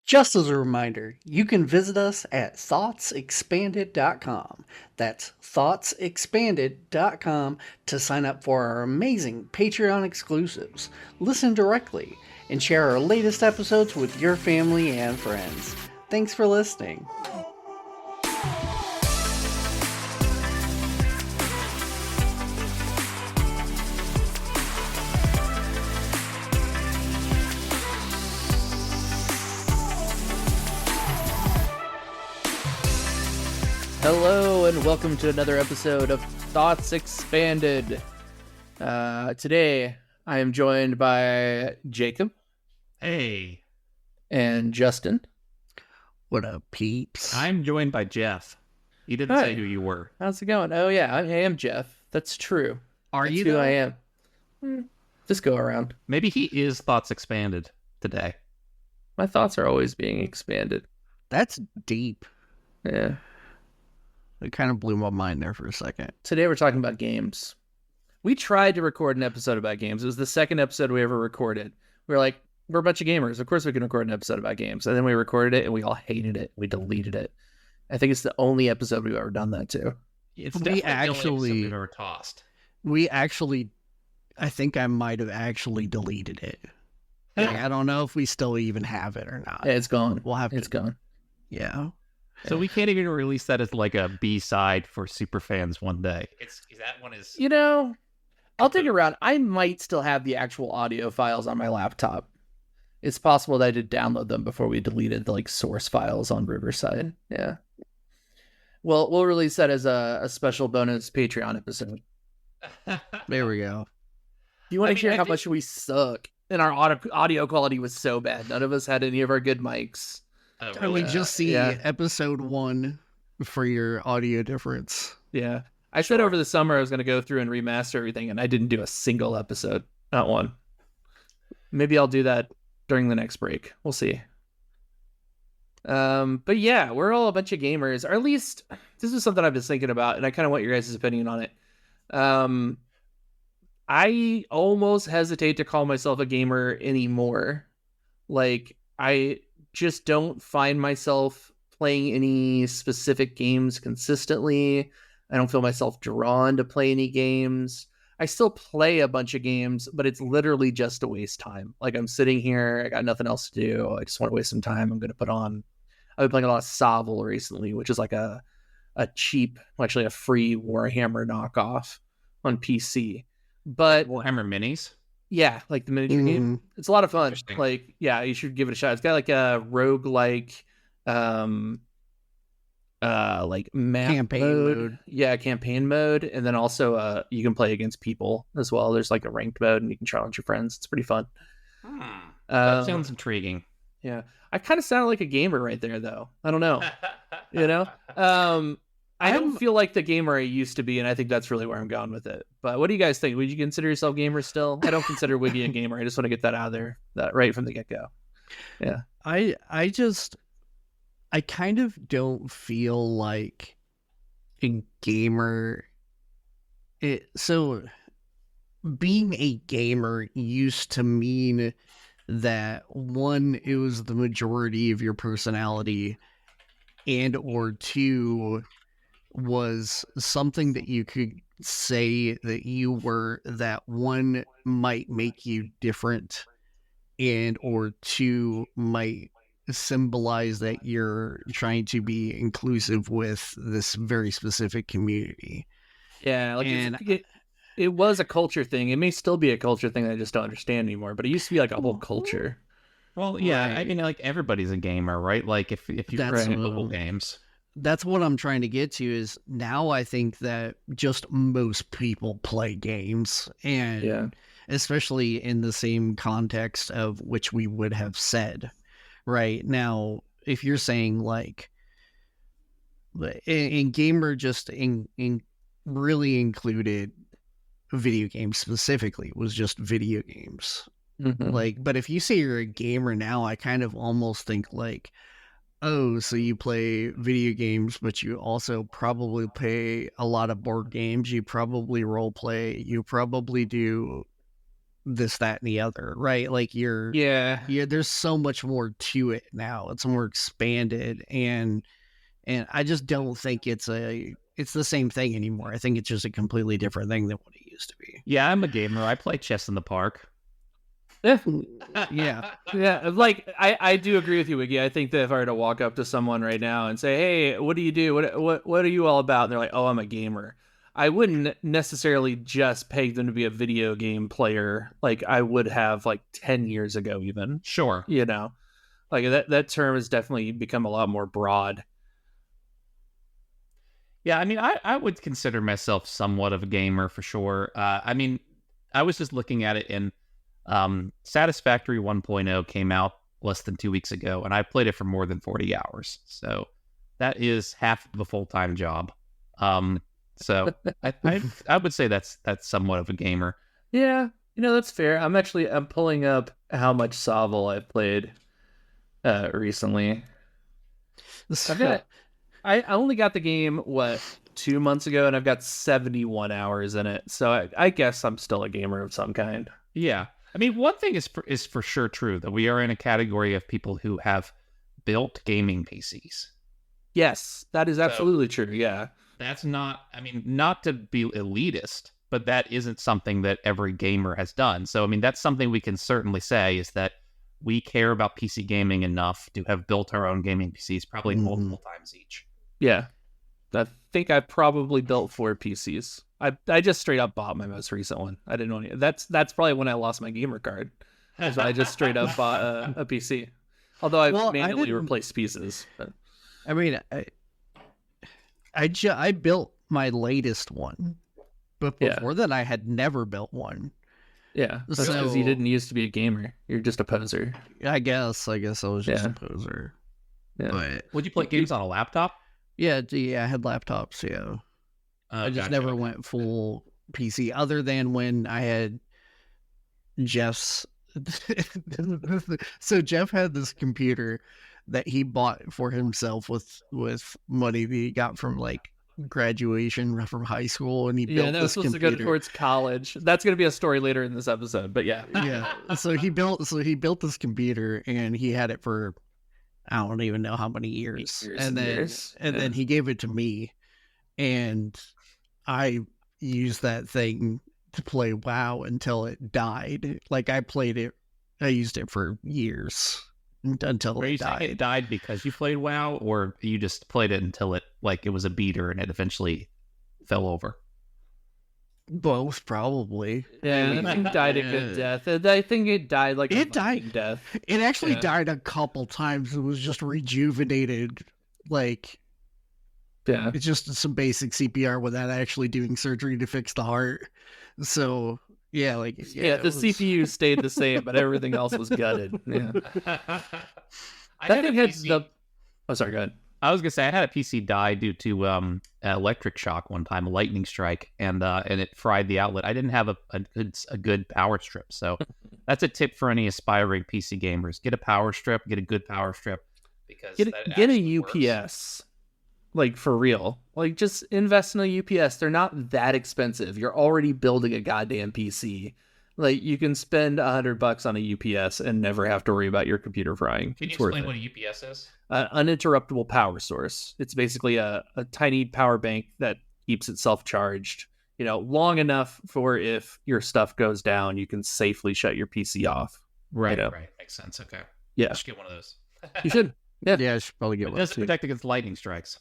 Just as a reminder, you can visit us at thoughtsexpanded.com. That's thoughtsexpanded.com to sign up for our amazing Patreon exclusives, listen directly, and share our latest episodes with your family and friends. Thanks for listening. Hello and welcome to another episode of Thoughts Expanded. Today I am joined by Jacob. Hey. And Justin. What up, peeps? I'm joined by Jeff. You didn't say who you were. How's it going? Oh yeah, I am Jeff. That's true. That's you who I am. Just go around. Maybe he is Thoughts Expanded today. My thoughts are always being expanded. That's deep. Yeah. It kind of blew my mind there for a second. Today we're talking about games. We tried to record an episode about games. It was the second episode we ever recorded. We were like, we're a bunch of gamers. Of course we can record an episode about games. And then we recorded it and we all hated it. We deleted it. I think it's the only episode we've ever done that to. It's definitely the only episode we've ever tossed. I think I might have actually deleted it. I don't know if we still even have it or not. Yeah, it's gone. It's gone. Yeah. So we can't even release that as like a B-side for super fans one day. You know, I'll dig around. I might still have the actual audio files on my laptop. It's possible that I did download them before we deleted the source files on Riverside. Yeah. Well, we'll release that as a special bonus Patreon episode. There we go. Do you want to hear how much we suck? And our audio quality was so bad. None of us had any of our good mics. I would just see episode 1 for your audio difference. Yeah. I said over the summer I was going to go through and remaster everything, and I didn't do a single episode. Not one. Maybe I'll do that during the next break. We'll see. But yeah, we're all a bunch of gamers. Or at least, this is something I've been thinking about, and I kind of want your guys' opinion on it. I almost hesitate to call myself a gamer anymore. I just don't find myself playing any specific games consistently. I don't feel myself drawn to play any games. I still play a bunch of games, but it's literally just to waste time. I'm sitting here, I got nothing else to do. I just want to waste some time. I've been playing a lot of Sovel recently, which is like a cheap, actually a free Warhammer knockoff on PC. But Warhammer minis? Yeah, like the miniature game. It's a lot of fun. You should give it a shot. It's got like a roguelike map campaign mode. Yeah, campaign mode. And then also you can play against people as well. There's like a ranked mode and you can challenge your friends. It's pretty fun. That sounds intriguing. Yeah. I kind of sound like a gamer right there though. I don't know. I don't feel like the gamer I used to be, and I think that's really where I'm going with it. But what do you guys think? Would you consider yourself gamer still? I don't consider Wiggy a gamer. I just want to get that out of there, that right from the get-go. Yeah. I kind of don't feel like a gamer. So being a gamer used to mean that, one, it was the majority of your personality, and or two, was something that you could say that you were, that one might make you different, and or two might symbolize that you're trying to be inclusive with this very specific community. Yeah, it was a culture thing. It may still be a culture thing that I just don't understand anymore, but it used to be like a whole culture. Well, yeah, right. I mean, everybody's a gamer, right? If you play mobile games. That's what I'm trying to get to, is now I think that just most people play games, and especially in the same context of which we would have said, right? Now, if you're saying in gamer just in really included video games specifically, was just video games. Mm-hmm. But if you say you're a gamer now, I kind of almost think oh, so you play video games, but you also probably play a lot of board games. You probably role play. You probably do this, that, and the other, right? Like Yeah. there's so much more to it now. It's more expanded, and I just don't think it's the same thing anymore. I think it's just a completely different thing than what it used to be. Yeah, I'm a gamer. I play chess in the park. Yeah. Yeah, like I do agree with you, Wiggy. I think that if I were to walk up to someone right now and say, "Hey, what do you do? What are you all about?" and they're like, "Oh, I'm a gamer," I wouldn't necessarily just peg them to be a video game player like I would have like 10 years ago, even. Sure. You know, like that term has definitely become a lot more broad. Yeah, I mean, I would consider myself somewhat of a gamer for sure. I mean, I was just looking at it, and Satisfactory 1.0 came out less than 2 weeks ago, and I played it for more than 40 hours. So that is half of a full-time job. So I would say that's somewhat of a gamer. Yeah, that's fair. I'm pulling up how much Sovel I've played recently. I only got the game 2 months ago, and I've got 71 hours in it. So I guess I'm still a gamer of some kind. Yeah, I mean, one thing is for sure true, that we are in a category of people who have built gaming PCs. Yes, that is absolutely true. Yeah, that's not. I mean, not to be elitist, but that isn't something that every gamer has done. So I mean, that's something we can certainly say, is that we care about PC gaming enough to have built our own gaming PCs, probably multiple times each. Yeah. I think I've probably built 4 PCs. I just straight up bought my most recent one. I didn't want to. That's probably when I lost my gamer card. So I just straight up bought a PC. Although I've manually replaced pieces. But. I mean, I built my latest one, but before that I had never built one. Yeah, that's because you didn't used to be a gamer. You're just a poser. I guess I was just a poser. Yeah. But would you play games on a laptop? Yeah, I had laptops. Yeah, I just never went full PC, other than when I had Jeff's. So Jeff had this computer that he bought for himself with money that he got from like graduation from high school, and he built this computer. To go towards college. That's going to be a story later in this episode, but yeah. So he built this computer, and he had it for I don't even know how many years. And then he gave it to me, and I used that thing to play WoW until it died. Like I used it for years until it died. It died because you played WoW, or you just played it until it was a beater and it eventually fell over? Both, probably. Yeah, I think died a good death. I think it died like a death. It actually died a couple times. It was just rejuvenated. Like, it's just some basic CPR without actually doing surgery to fix the heart. So, the CPU stayed the same, but everything else was gutted. Yeah. That thing had the. Oh, sorry. Go ahead. I was gonna say I had a PC die due to electric shock one time, a lightning strike, and it fried the outlet. I didn't have a good power strip, so that's a tip for any aspiring PC gamers: get a power strip, get a good power strip, because get a UPS, like for real. Like just invest in a UPS. They're not that expensive. You're already building a goddamn PC. Like you can spend $100 on a UPS and never have to worry about your computer frying. Can you explain what a UPS is? Uninterruptible power source. It's basically a tiny power bank that keeps itself charged, long enough for if your stuff goes down, you can safely shut your PC off. Right. Right. Makes sense. Okay. Yeah. I should get one of those. You should. Yeah. Yeah, I should probably get one. It does protect against lightning strikes.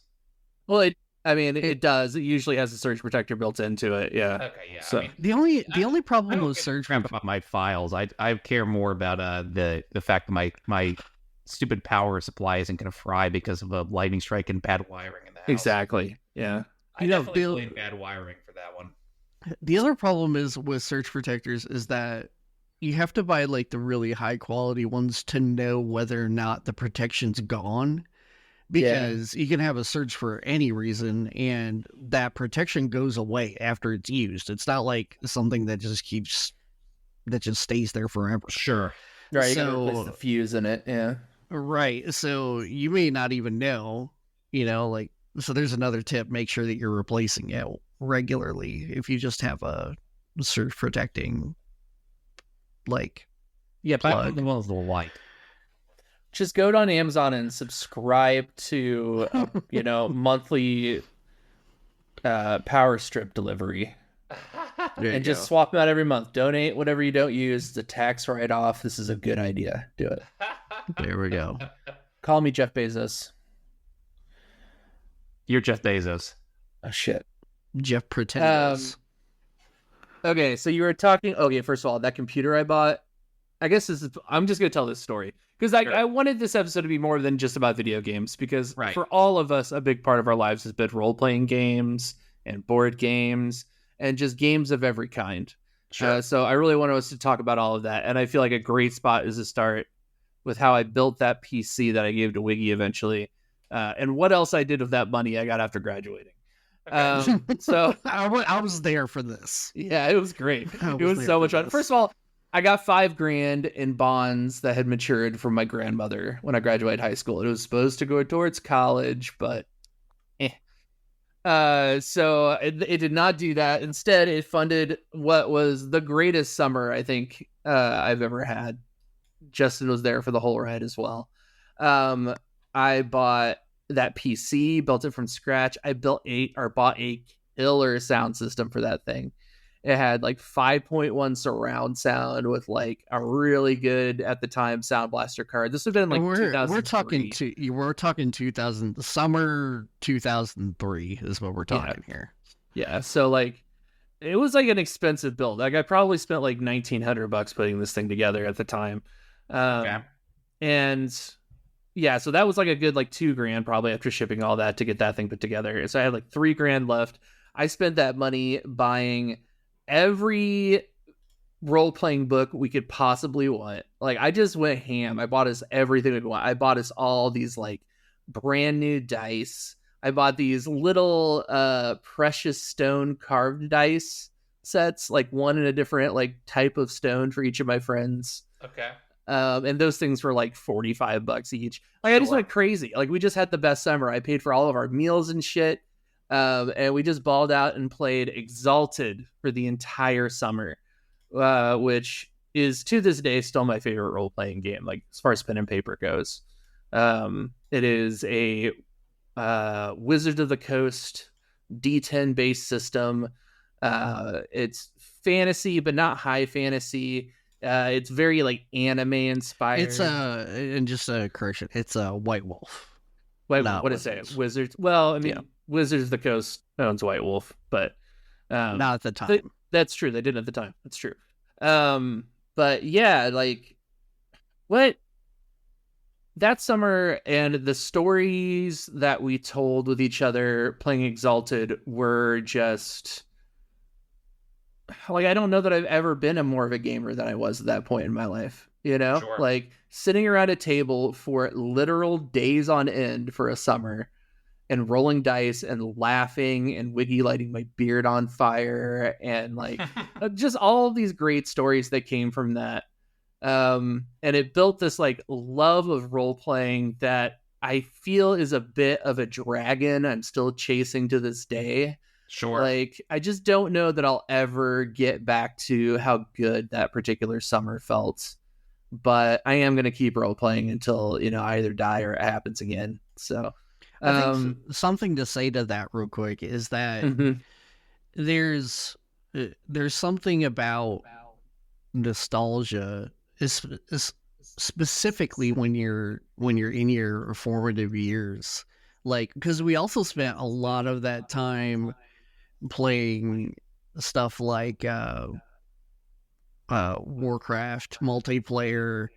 Well, it does. It usually has a surge protector built into it. Yeah. Okay. Yeah. So the only problem with surge about my files, I care more about the fact that my stupid power supply isn't going to fry because of a lightning strike and bad wiring in the house. Exactly. Yeah. I definitely blame bad wiring for that one. The other problem is with surge protectors is that you have to buy like the really high quality ones to know whether or not the protection's gone. Because you can have a surge for any reason, and that protection goes away after it's used. It's not like something that just stays there forever. Sure. Right, you gotta replace the fuse in it, yeah. Right, so you may not even know, so there's another tip: make sure that you're replacing it regularly if you just have a surge protecting like Yeah, plug. The one with the light. just go on Amazon and subscribe to monthly power strip delivery. And just swap them out every month. Donate whatever you don't use. It's a tax write-off. This is a good idea. Do it. There we go. Call me Jeff Bezos. You're Jeff Bezos. Oh, shit. Jeff Pretenders. Okay, so you were talking... Okay, first of all, that computer I bought... I guess I'm just going to tell this story. Because I wanted this episode to be more than just about video games. Because for all of us, a big part of our lives has been role-playing games and board games and just games of every kind. Sure. So I really wanted us to talk about all of that. And I feel like a great spot is to start with how I built that PC that I gave to Wiggy eventually. And what else I did with that money I got after graduating. Okay. So I was there for this. Yeah, it was great. It was so much fun. First of all, I got $5,000 in bonds that had matured from my grandmother when I graduated high school. It was supposed to go towards college, but so it did not do that. Instead, it funded what was the greatest summer I think I've ever had. Justin was there for the whole ride as well. I bought that PC, built it from scratch. I bought a killer sound system for that thing. It had like 5.1 surround sound with like a really good at the time Sound Blaster card. This would have been like 2003. We're talking 2000 summer 2003 is what we're talking here. Yeah, so like it was like an expensive build. Like I probably spent like $1,900 putting this thing together at the time. And yeah, so that was like a good like $2,000 probably after shipping all that to get that thing put together. So I had like $3,000 left. I spent that money buying every role-playing book we could possibly want. Like I just went ham. I bought us everything we want. I bought us all these like brand new dice. I bought these little precious stone carved dice sets, like one in a different like type of stone for each of my friends. Okay. And those things were like $45 each. Like I just went crazy. Like we just had the best summer. I paid for all of our meals and shit. And we just balled out and played Exalted for the entire summer, which is to this day still my favorite role-playing game, like as far as pen and paper goes. It is a Wizard of the Coast D10 based system. It's fantasy, but not high fantasy. It's very like anime inspired. It's and just a correction. It's a White Wolf. Wait, what is it? Wizards. Well, I mean, Wizards of the Coast owns White Wolf, but not at the time. That's true. They didn't at the time. That's true. But yeah, like what that summer and the stories that we told with each other playing Exalted were just like, I don't know that I've ever been more of a gamer than I was at that point in my life. You know, like sitting around a table for literal days on end for a summer and rolling dice and laughing and Wiggy lighting my beard on fire and like just all of these great stories that came from that. And it built this like love of role playing that I feel is a bit of a dragon I'm still chasing to this day. Sure. Like, I just don't know that I'll ever get back to how good that particular summer felt. But I am going to keep role playing until, I either die or it happens again. So I think something to say to that real quick is that there's something about nostalgia is specifically when you're in your formative years, like, because we also spent a lot of that time playing stuff like Warcraft multiplayer,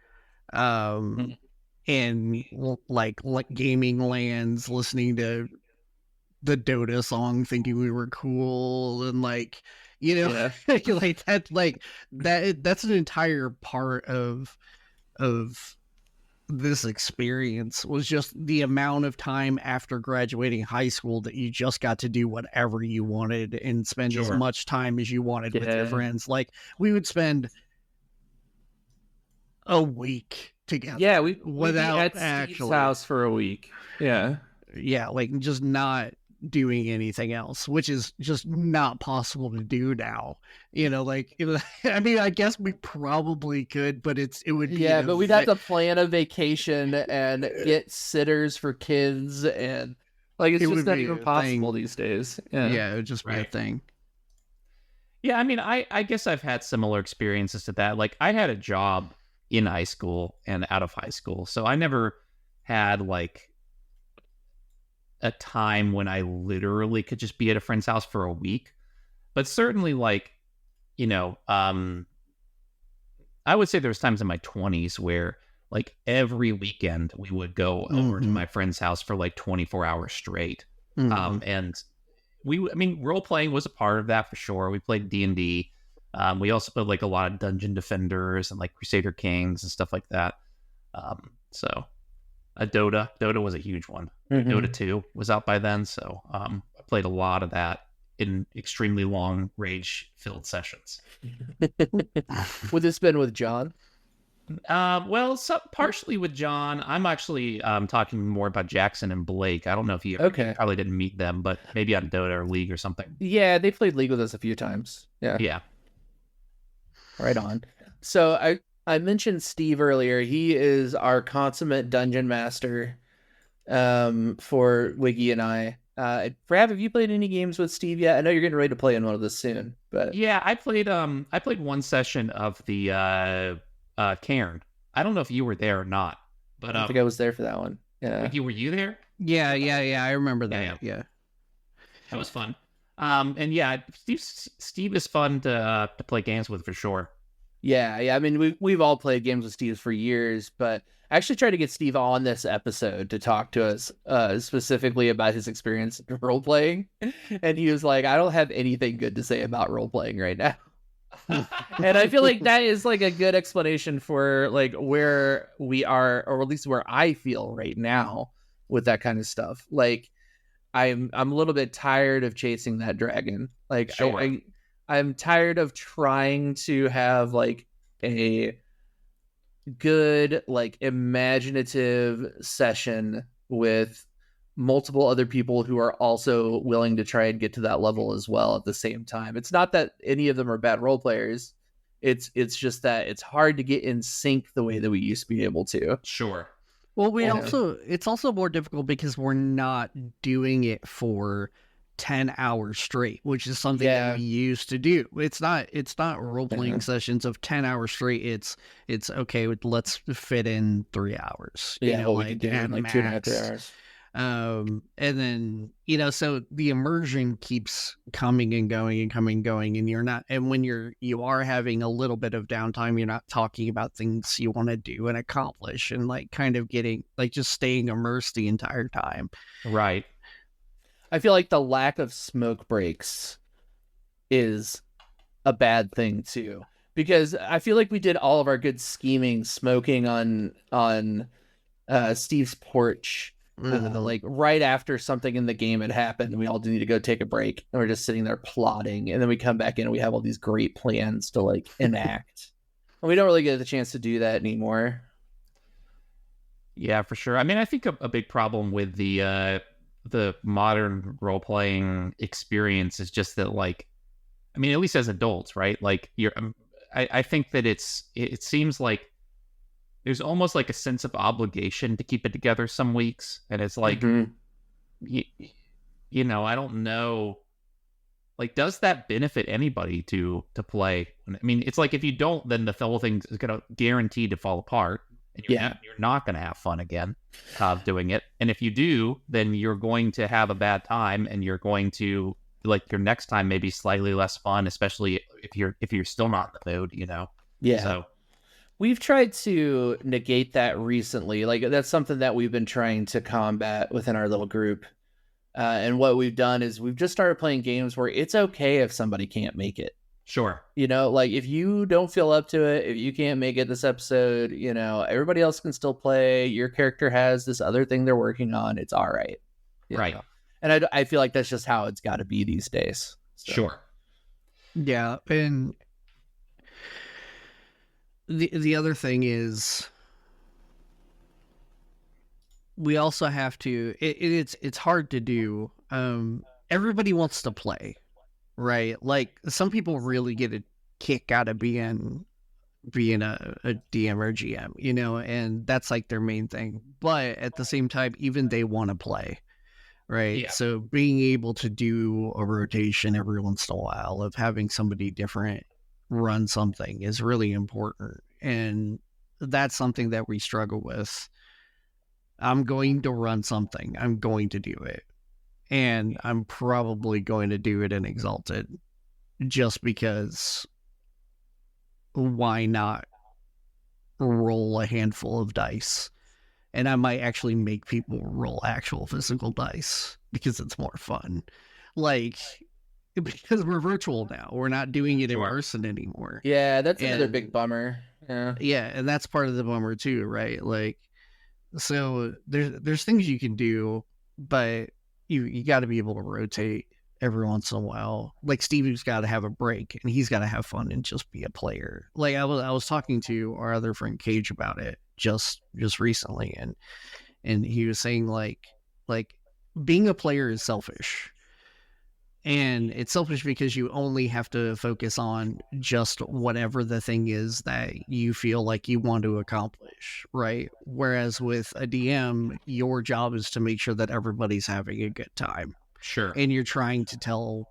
and like gaming lands, listening to the Dota song, thinking we were cool, and like like that's an entire part of this experience was just the amount of time after graduating high school that you just got to do whatever you wanted and spend as much time as you wanted with your friends. Like we would spend a week together. Yeah, we'd be at Steve's house for a week. Yeah. Yeah, like just not doing anything else, which is just not possible to do now. Like, I mean, I guess we probably could, but it would be but we'd have to plan a vacation and get sitters for kids, and like it's It just would not be even a possible thing. these days. Yeah, it would just be a Right. thing. Yeah, I mean, I guess I've had similar experiences to that. Like, I had a job in high school and out of high school, so I never had like a time when I literally could just be at a friend's house for a week. But certainly, like, you know, I would say there was times in my 20s where like every weekend we would go over to my friend's house for like 24 hours straight. And I mean, role playing was a part of that for sure. We played D&D. We also played like a lot of Dungeon Defenders and like Crusader Kings and stuff like that. So a Dota was a huge one. Dota 2 was out by then, so I played a lot of that in extremely long rage filled sessions. Would this been with John? Well, partially with John. I'm actually talking more about Jackson and Blake. I don't know if you probably didn't meet them, but maybe on Dota or League or something. Yeah, they played League with us a few times. Yeah. Right on. So I mentioned Steve earlier. He is our consummate dungeon master for Wiggy and I. Frav, have you played any games with Steve yet? I know you're getting ready to play in one of this soon, but yeah, I played one session of the Cairn. I don't know if you were there or not, but I think I was there for that one. Yeah. Wiggy, were you there? Yeah. I remember that. Yeah. That was fun. And yeah, Steve is fun to play games with for sure. Yeah. I mean, we've all played games with Steve for years, but I actually tried to get Steve on this episode to talk to us specifically about his experience in role playing, and he was like, "I don't have anything good to say about role playing right now." And I feel like that is like a good explanation for like where we are, or at least where I feel right now with that kind of stuff. Like I'm a little bit tired of chasing that dragon. Like sure. I'm tired of trying to have like a good, like imaginative session with multiple other people who are also willing to try and get to that level as well at the same time. It's not that any of them are bad role players. It's just that it's hard to get in sync the way that we used to be able to. Sure. Well, it's also more difficult because we're not doing it for 10 hours straight, which is something that we used to do. It's not role-playing sessions of 10 hours straight. It's okay, let's fit in 3 hours. We can do like 2.5 3 hours. And then, so the immersion keeps coming and going and coming and going, and when you are having a little bit of downtime, you're not talking about things you want to do and accomplish and like kind of getting like just staying immersed the entire time. Right. I feel like the lack of smoke breaks is a bad thing too, because I feel like we did all of our good scheming smoking on Steve's porch. Like right after something in the game had happened, we all need to go take a break, and we're just sitting there plotting, and then we come back in and we have all these great plans to like enact. And we don't really get the chance to do that anymore. Yeah, for sure. I mean, I think a big problem with the modern role playing experience is just that, like, I mean, at least as adults, right? Like, I think that it seems like there's almost like a sense of obligation to keep it together some weeks. And it's like, I don't know, like, does that benefit anybody to play? I mean, it's like, if you don't, then the whole thing is going to guarantee to fall apart. And you're not going to have fun again doing it. And if you do, then you're going to have a bad time, and you're going to, like, your next time maybe slightly less fun, especially if you're still not in the mood, Yeah. So we've tried to negate that recently. Like, that's something that we've been trying to combat within our little group. And what we've done is we've just started playing games where it's okay if somebody can't make it. Sure. Like, if you don't feel up to it, if you can't make it this episode, everybody else can still play. Your character has this other thing they're working on. It's all right. Right. And I feel like that's just how it's got to be these days. So. Sure. Yeah. And the other thing is, we also have to, it's hard to do everybody wants to play, right? Like some people really get a kick out of being a DM or GM, you know, and that's like their main thing. But at the same time, even they want to play, right? Yeah. So being able to do a rotation every once in a while of having somebody different run something is really important. And that's something that we struggle with. I'm going to run something. I'm going to do it. And I'm probably going to do it in Exalted just because why not roll a handful of dice? And I might actually make people roll actual physical dice because it's more fun. Like, because we're virtual now. We're not doing it in person anymore. Yeah, that's another big bummer. Yeah, and that's part of the bummer too, right? Like, so there's things you can do, but you got to be able to rotate every once in a while. Like Stevie's got to have a break, and he's got to have fun and just be a player. Like I was talking to our other friend Cage about it just recently, and he was saying like being a player is selfish. And it's selfish because you only have to focus on just whatever the thing is that you feel like you want to accomplish, right? Whereas with a DM, your job is to make sure that everybody's having a good time. Sure. And you're trying to tell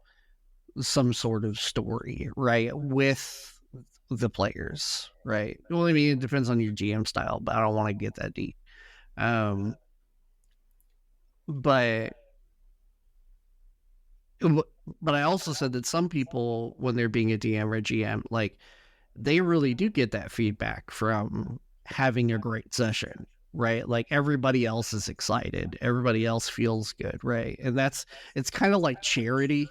some sort of story, right? With the players, right? Well, I mean, it depends on your GM style, but I don't want to get that deep. But I also said that some people, when they're being a DM or a GM, like they really do get that feedback from having a great session, right? Like everybody else is excited, everybody else feels good, right? And it's kind of like charity.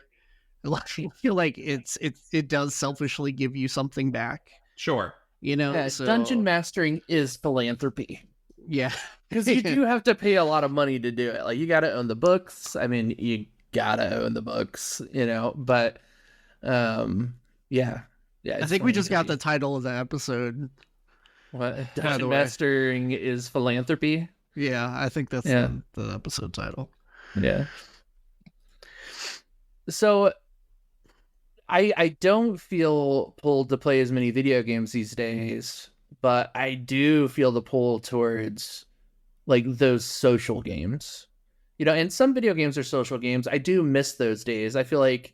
Like, I feel like it does selfishly give you something back. Sure. You know, yeah, so, dungeon mastering is philanthropy. Yeah, because you do have to pay a lot of money to do it. Like you got to own the books. I mean, you gotta own the books, you know. But, yeah. I think we just got the title of the episode. What? Dungeon mastering is philanthropy. Yeah, I think that's the episode title. Yeah. So I don't feel pulled to play as many video games these days, but I do feel the pull towards like those social games. You know, and some video games are social games. I do miss those days. I feel like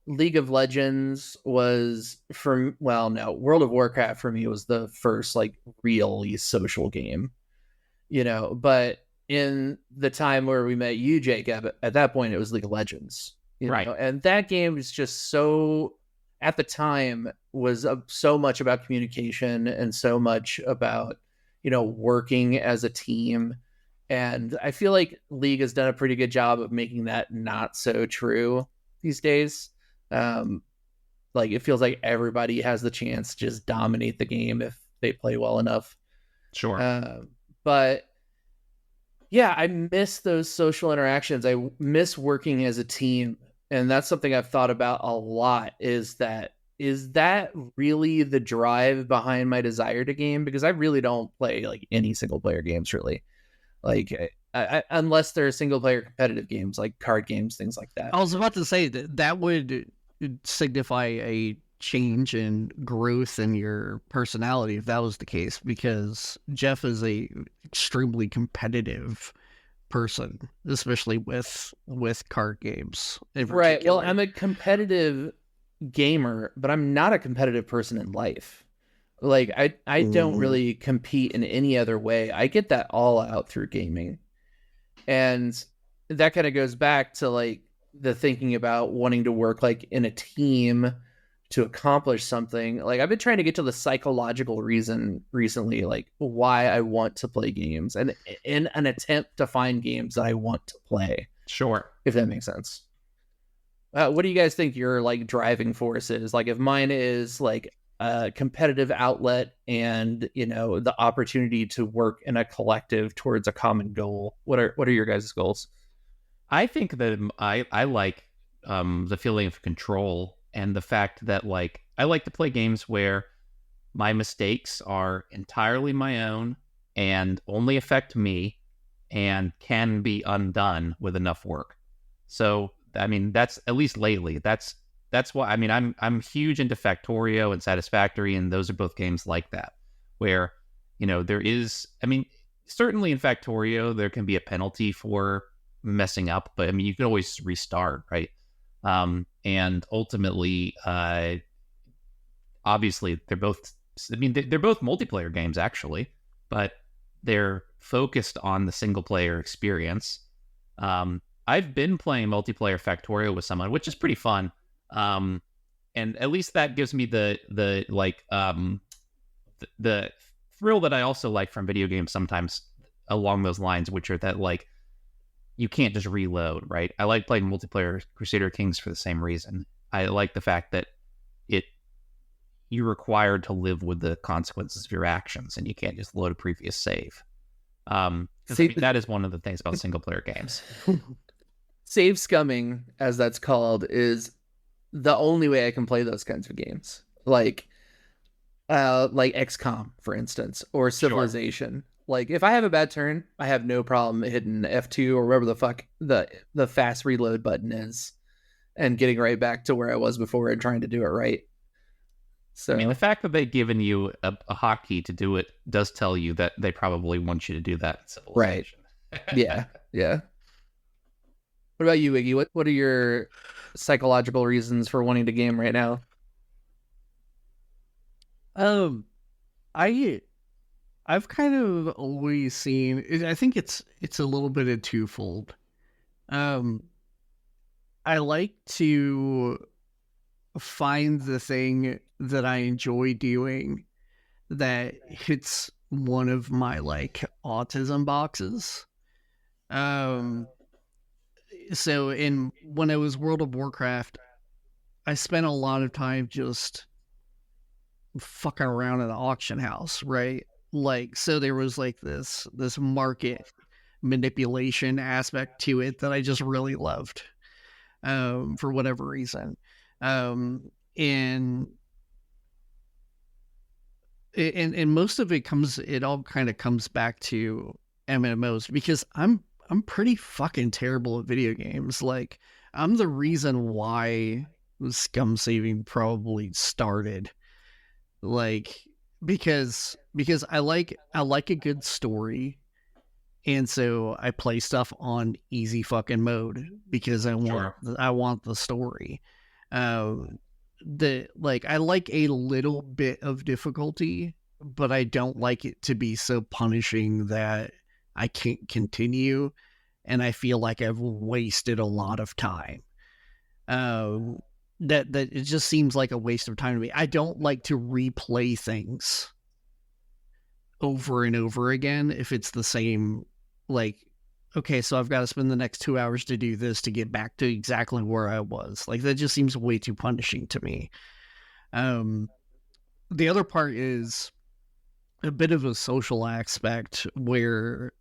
League of Legends was World of Warcraft for me was the first like really social game. You know, but in the time where we met you, Jacob, at that point it was League of Legends. You know? And that game was just so, at the time, was so much about communication and so much about, you know, working as a team. And I feel like League has done a pretty good job of making that not so true these days. Like it feels like everybody has the chance to just dominate the game if they play well enough. Sure. But yeah, I miss those social interactions. I miss working as a team. And that's something I've thought about a lot is that really the drive behind my desire to game? Because I really don't play like any single player games really. Like I, unless they're single player competitive games like card games, things like that. I was about to say that would signify a change in growth in your personality if that was the case, because Jeff is a extremely competitive person, especially with card games. Right. Well, I'm a competitive gamer, but I'm not a competitive person in life. Like I don't really compete in any other way. I get that all out through gaming. And that kind of goes back to like the thinking about wanting to work like in a team to accomplish something. Like I've been trying to get to the psychological reason recently, like why I want to play games and in an attempt to find games that I want to play. Sure. If that makes sense. What do you guys think your like driving force is? Like if mine is like a competitive outlet and, you know, the opportunity to work in a collective towards a common goal. What are your guys' goals? I think that I like the feeling of control and the fact that like I like to play games where my mistakes are entirely my own and only affect me and can be undone with enough work. So I mean, that's at least lately. That's why I mean I'm huge into Factorio and Satisfactory, and those are both games like that, where there is. I mean, certainly in Factorio there can be a penalty for messing up, but I mean you can always restart, right? And ultimately, obviously they're both. I mean, they're both multiplayer games actually, but they're focused on the single player experience. I've been playing multiplayer Factorio with someone, which is pretty fun. And at least that gives me the thrill that I also like from video games sometimes along those lines, which are that like you can't just reload, right? I like playing multiplayer Crusader Kings for the same reason. I like the fact that you're required to live with the consequences of your actions, and you can't just load a previous save. That is one of the things about single player games. Save scumming, as that's called, is the only way I can play those kinds of games. Like XCOM, for instance, or Civilization. Sure. Like, if I have a bad turn, I have no problem hitting F2 or whatever the fuck the fast reload button is, and getting right back to where I was before and trying to do it right. So, I mean, the fact that they've given you a hotkey to do it does tell you that they probably want you to do that in Civilization. Right. Yeah. Yeah. What about you, Wiggy? What are your psychological reasons for wanting to game right now? I've kind of always seen. I think it's a little bit of twofold. I like to find the thing that I enjoy doing that hits one of my like autism boxes. So when I was World of Warcraft, I spent a lot of time just fucking around in the auction house, right? Like, so there was like this market manipulation aspect to it that I just really loved, for whatever reason. And most of it all kind of comes back to MMOs, because I'm pretty fucking terrible at video games. Like, I'm the reason why scum saving probably started. Like, because I like a good story, and so I play stuff on easy fucking mode because I want the story. I like a little bit of difficulty, but I don't like it to be so punishing that I can't continue, and I feel like I've wasted a lot of time. That it just seems like a waste of time to me. I don't like to replay things over and over again if it's the same. Like, okay, so I've got to spend the next 2 hours to do this to get back to exactly where I was. Like, that just seems way too punishing to me. The other part is a bit of a social aspect where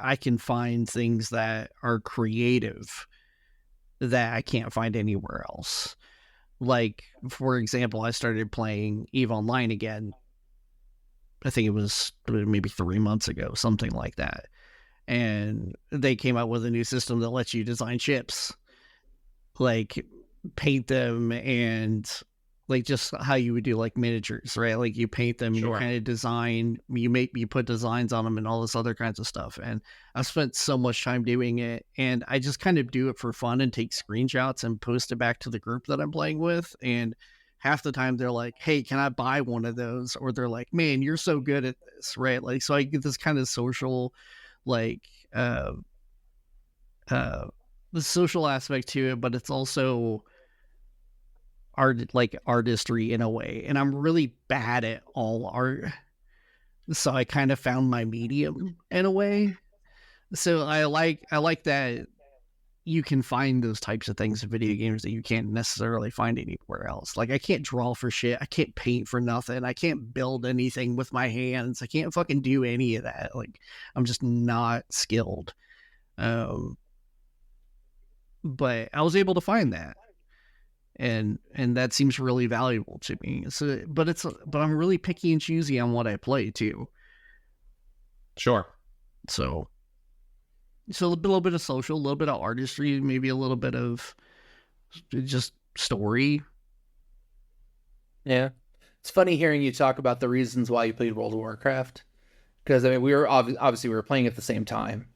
I can find things that are creative that I can't find anywhere else. Like, for example, I started playing EVE Online again. I think it was maybe 3 months ago, something like that. And they came out with a new system that lets you design ships, like paint them, and like just how you would do like miniatures, right? Like you paint them, you kind of design, you put designs on them and all this other kinds of stuff. And I've spent so much time doing it, and I just kind of do it for fun and take screenshots and post it back to the group that I'm playing with. And half the time they're like, hey, can I buy one of those? Or they're like, man, you're so good at this, right? Like, so I get this kind of social, like, the social aspect to it, but it's also artistry in a way, and I'm really bad at all art, so I kind of found my medium in a way. So I like that you can find those types of things in video games that you can't necessarily find anywhere else. Like, I can't draw for shit, I can't paint for nothing, I can't build anything with my hands, I can't fucking do any of that. Like, I'm just not skilled. But I was able to find that, and that seems really valuable to me. So, but I'm really picky and choosy on what I play too. Sure. So, So a little bit of social, a little bit of artistry, maybe a little bit of just story. Yeah. It's funny hearing you talk about the reasons why you played World of Warcraft. Because, I mean, we were obviously we were playing at the same time.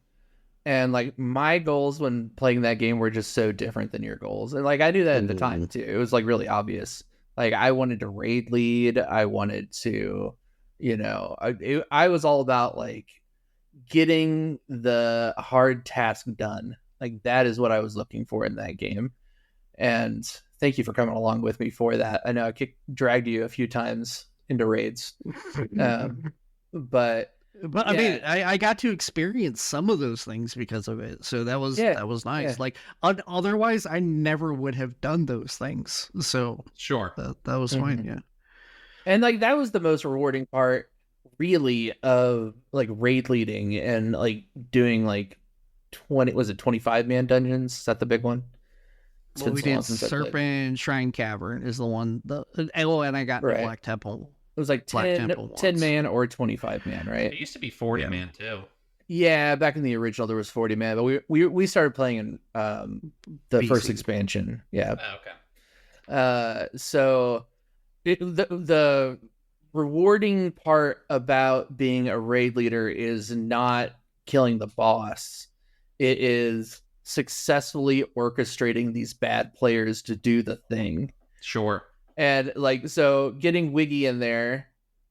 And, like, my goals when playing that game were just so different than your goals. And, like, I knew that at the time, too. It was, like, really obvious. Like, I wanted to raid lead. I wanted to, I was all about, like, getting the hard task done. Like, that is what I was looking for in that game. And thank you for coming along with me for that. I know I dragged you a few times into raids. But I mean, I got to experience some of those things because of it, so that was nice. Yeah. Like otherwise, I never would have done those things. So Sure, that was fine. Yeah, and like that was the most rewarding part, really, of like raid leading and like doing like 25-man dungeons. Is that the big one? Well, we did Serpent Shrine Cavern is the one. And I got the Black Temple. It was like 10-man or 25-man, right? It used to be 40-man too. Yeah, back in the original there was 40-man, but we started playing in the first expansion. Yeah. Oh, okay. So the rewarding part about being a raid leader is not killing the boss. It is successfully orchestrating these bad players to do the thing. Sure. And like, so getting Wiggy in there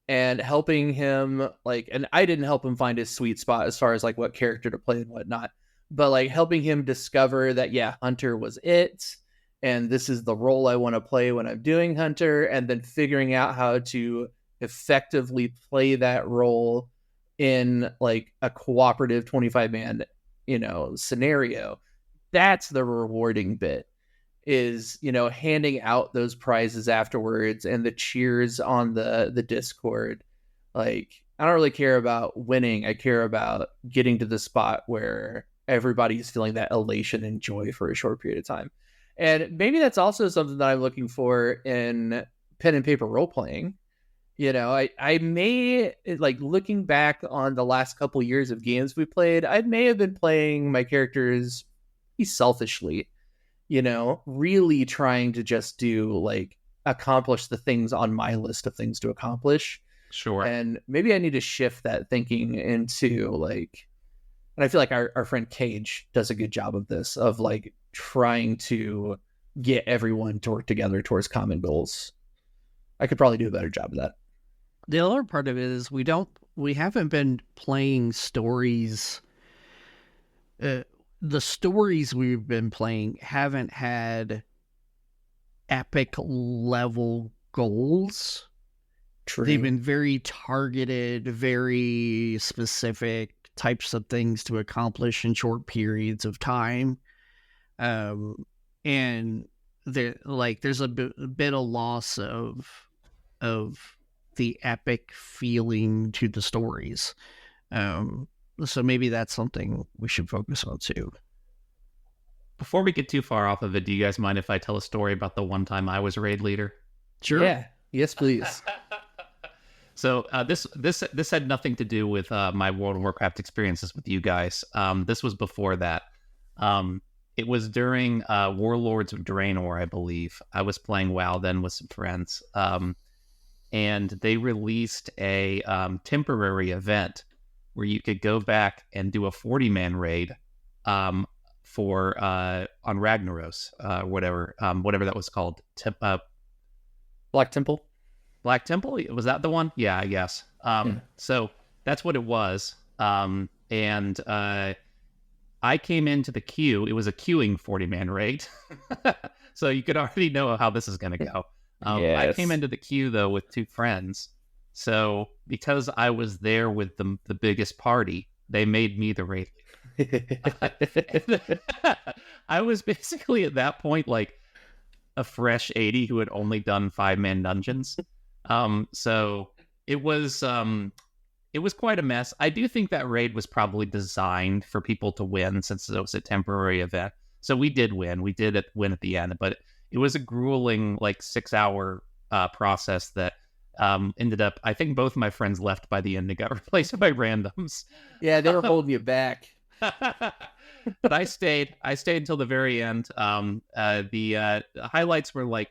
and helping him, like, and I didn't help him find his sweet spot as far as like what character to play and whatnot, but like helping him discover that, yeah, Hunter was it. And this is the role I want to play when I'm doing Hunter. And then figuring out how to effectively play that role in like a cooperative 25-man, scenario. That's the rewarding bit. Is handing out those prizes afterwards and the cheers on the Discord. Like, I don't really care about winning. I care about getting to the spot where everybody's feeling that elation and joy for a short period of time. And maybe that's also something that I'm looking for in pen and paper role playing. I may, like, looking back on the last couple years of games we played, I may have been playing my characters selfishly. Really trying to just accomplish the things on my list of things to accomplish. Sure. And maybe I need to shift that thinking into and I feel like our friend Cage does a good job of this, of like trying to get everyone to work together towards common goals. I could probably do a better job of that. The other part of it is we haven't been playing stories. The stories we've been playing haven't had epic level goals. True. They've been very targeted, very specific types of things to accomplish in short periods of time. And there's a bit of loss of the epic feeling to the stories. So maybe that's something we should focus on too. Before we get too far off of it, do you guys mind if I tell a story about the one time I was a raid leader? Sure. Yeah. Yes, please. So this had nothing to do with my World of Warcraft experiences with you guys. This was before that. It was during Warlords of Draenor, I believe. I was playing WoW then with some friends. And they released a temporary event where you could go back and do a 40-man raid on Ragnaros, whatever that was called. Black Temple? Black Temple? Was that the one? Yeah, I guess. So that's what it was. And I came into the queue. It was a queuing 40-man raid. So you could already know how this is going to go. Yes. I came into the queue, though, with two friends. So because I was there with the biggest party, they made me the raid leader. I was basically at that point like a fresh 80 who had only done 5-man dungeons. So it was quite a mess. I do think that raid was probably designed for people to win since it was a temporary event. So we did win. We did win at the end, but it was a grueling 6-hour process that ended up, I think both of my friends left by the end and got replaced by randoms. Yeah, they were holding you back. But I stayed until the very end. The highlights were like,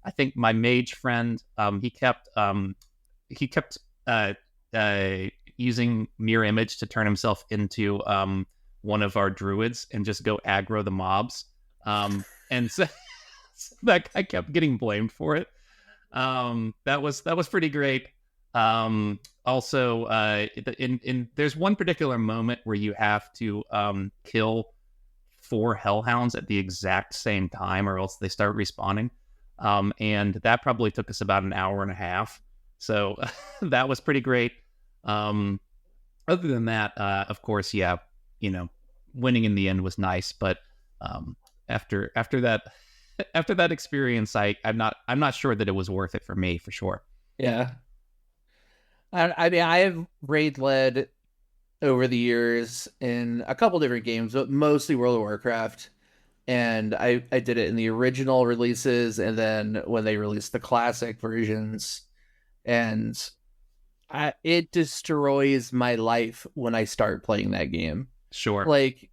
I think my mage friend, he kept uh, uh, using mirror image to turn himself into one of our druids and just go aggro the mobs. And so, so that guy kept getting blamed for it. That was pretty great. Also, in there's one particular moment where you have to kill 4 hellhounds at the exact same time, or else they start respawning. And that probably took us about an hour and a half. So that was pretty great. Other than that, of course, yeah, winning in the end was nice. But after that after that experience, I'm not sure that it was worth it for me, for sure. Yeah. I mean, I have raid led over the years in a couple different games, but mostly World of Warcraft. And I did it in the original releases and then when they released the classic versions. And it destroys my life when I start playing that game. Sure. Like,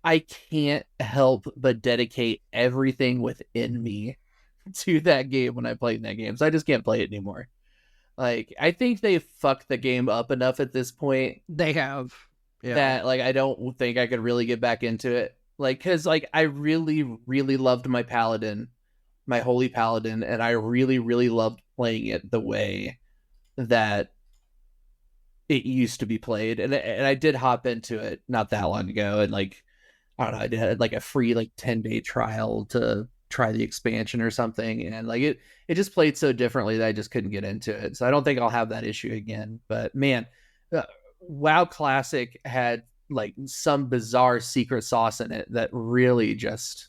I can't help but dedicate everything within me to that game when I play that game. So I just can't play it anymore. Like, I think they fucked the game up enough at this point. They have. Yeah. That, like, I don't think I could really get back into it. Like, because, like, I really, really loved my paladin, my holy paladin, and I really, really loved playing it the way that it used to be played. And I did hop into it not that long ago, and, like, I don't know, I did, like, a free, like, 10-day trial to try the expansion or something, and, like, it just played so differently that I just couldn't get into it. So I don't think I'll have that issue again. But, man, WoW Classic had, like, some bizarre secret sauce in it that really just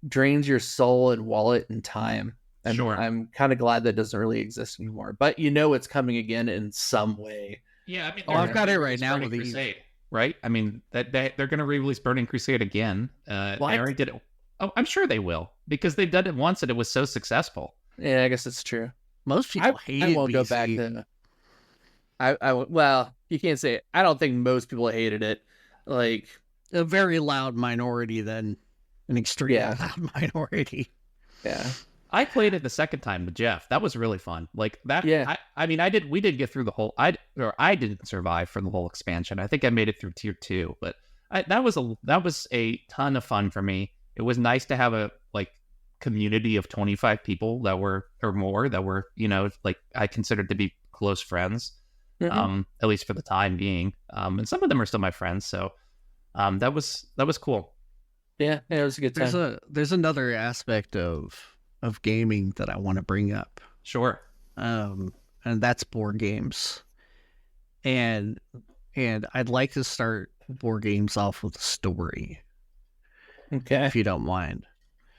drains your soul and wallet and time. And Sure. I'm kind of glad that doesn't really exist anymore. But it's coming again in some way. Yeah, I mean, I've got it right now Burning with these. Crusade, right? I mean, that they're going to re-release Burning Crusade again. They already did it. Oh, I'm sure they will, because they've done it once and it was so successful. Yeah, I guess it's true. Most people hate I it. won't go back to. Well, you can't say it. I don't think most people hated it. Like, a very loud minority, then an extremely loud minority. Yeah. I played it the second time with Jeff. That was really fun. Like that. Yeah. I mean, we did get through the whole. I didn't survive for the whole expansion. I think I made it through tier 2, but that was a ton of fun for me. It was nice to have a community of 25 people that were or more that were like I considered to be close friends. Mm-hmm. At least for the time being. And some of them are still my friends. So that was cool. Yeah, it was a good time. There's another aspect of gaming that I want to bring up. Sure. And that's board games. And I'd like to start board games off with a story. Okay. If you don't mind.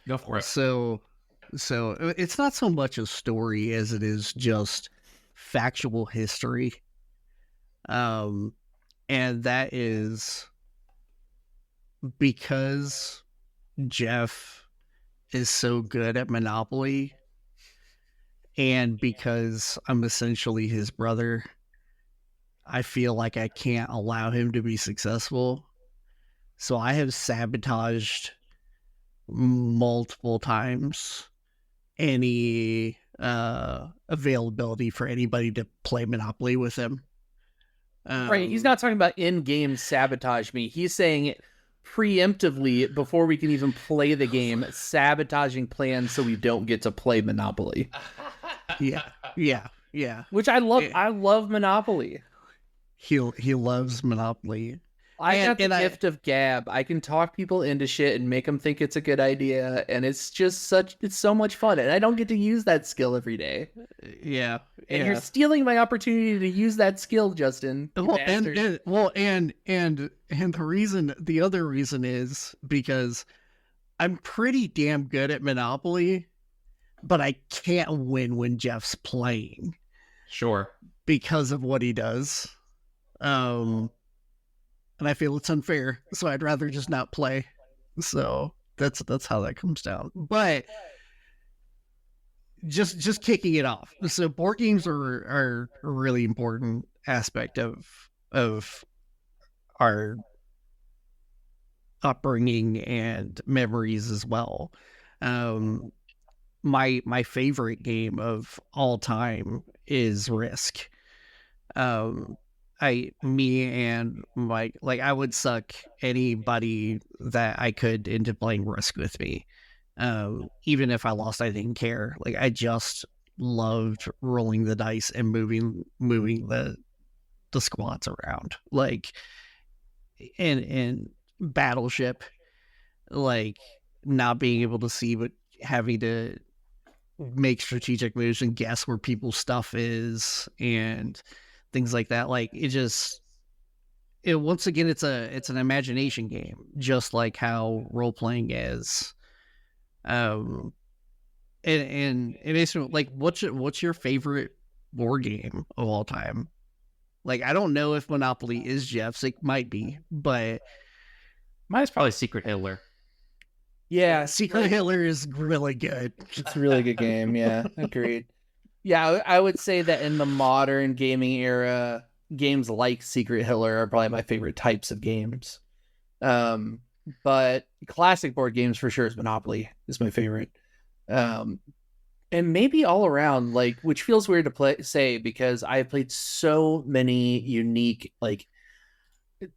Go for it. So it's not so much a story as it is just factual history. And that is because Jeff is so good at Monopoly, and because I'm essentially his brother, I feel like I can't allow him to be successful. So I have sabotaged multiple times any availability for anybody to play Monopoly with him. Right. He's not talking about in-game sabotage me. He's saying preemptively, before we can even play the game, sabotaging plans so we don't get to play Monopoly. Yeah. Which I love. I love Monopoly. He loves Monopoly. I got the gift of gab. I can talk people into shit and make them think it's a good idea, and it's so much fun. And I don't get to use that skill every day. Yeah, and you're stealing my opportunity to use that skill, Justin. Well, and the other reason is because I'm pretty damn good at Monopoly, but I can't win when Jeff's playing. Sure, because of what he does. And I feel it's unfair, so I'd rather just not play. So that's how that comes down. But just kicking it off. So board games are a really important aspect of our upbringing and memories as well. My favorite game of all time is Risk. Me and my, like, I would suck anybody that I could into playing Risk with me. Even if I lost, I didn't care. Like, I just loved rolling the dice and moving the squads around. Like, and Battleship, like, not being able to see, but having to make strategic moves and guess where people's stuff is and things like that. Like, once again, it's an imagination game, just like how role playing is. And it's like, what's your favorite board game of all time? Like, I don't know if Monopoly is Jeff's. It might be, but Mine's probably Secret Hitler. Yeah, Secret Hitler is really good. It's a really good game. Yeah, agreed. Yeah, I would say that in the modern gaming era, games like Secret Hitler are probably my favorite types of games. But classic board games for sure is Monopoly is my favorite. And maybe all around, like, which feels weird to say because I have played so many unique, like,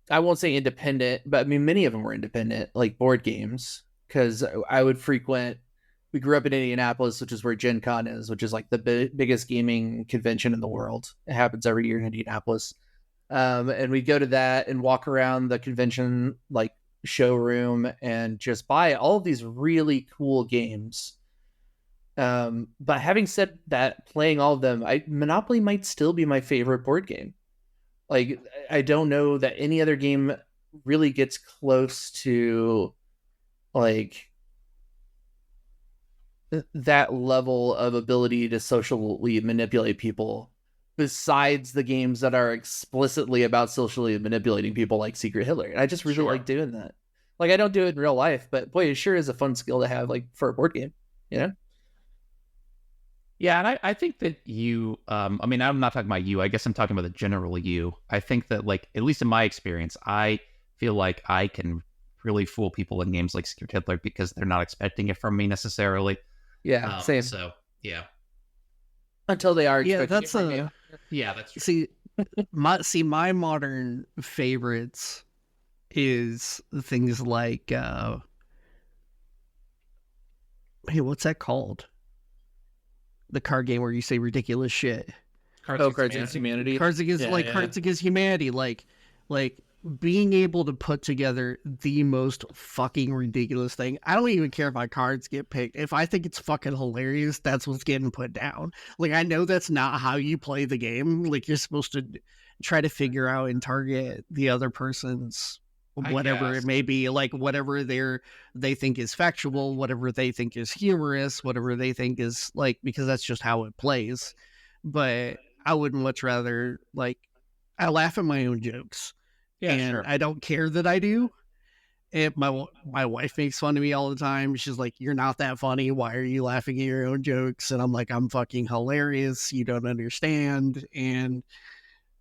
I won't say independent, but I mean many of them were independent, like board games. Because I would frequent. We grew up in Indianapolis, which is where Gen Con is, which is like the biggest gaming convention in the world. It happens every year in Indianapolis. And we'd go to that and walk around the convention like showroom and just buy all of these really cool games. But having said that, playing all of them, Monopoly might still be my favorite board game. Like, I don't know that any other game really gets close to like that level of ability to socially manipulate people besides the games that are explicitly about socially manipulating people like Secret Hitler. And I just really like doing that. Like, I don't do it in real life, but boy, it sure is a fun skill to have, like, for a board game, you know? Yeah, and I think that you, I mean, I'm not talking about you. I guess I'm talking about the general you. I think that, like, at least in my experience, I feel like I can really fool people in games like Secret Hitler because they're not expecting it from me necessarily. Yeah, same. So, yeah. Until they are Yeah, expecting that's it from you. Yeah, that's true. my modern favorites is things like hey, what's that called? The card game where you say ridiculous shit. Cards Against Humanity. Cards Against Humanity. Like being able to put together the most fucking ridiculous thing. I don't even care if my cards get picked. If I think it's fucking hilarious, that's what's getting put down. Like, I know that's not how you play the game. Like, you're supposed to try to figure out and target the other person's whatever it may be, like whatever they think is factual, whatever they think is humorous, whatever they think is, like, because that's just how it plays. But I would much rather, like, I laugh at my own jokes. Yeah, and sure. I don't care that I do. And my wife makes fun of me all the time. She's like, "You're not that funny. Why are you laughing at your own jokes?" And I'm like, "I'm fucking hilarious. You don't understand." And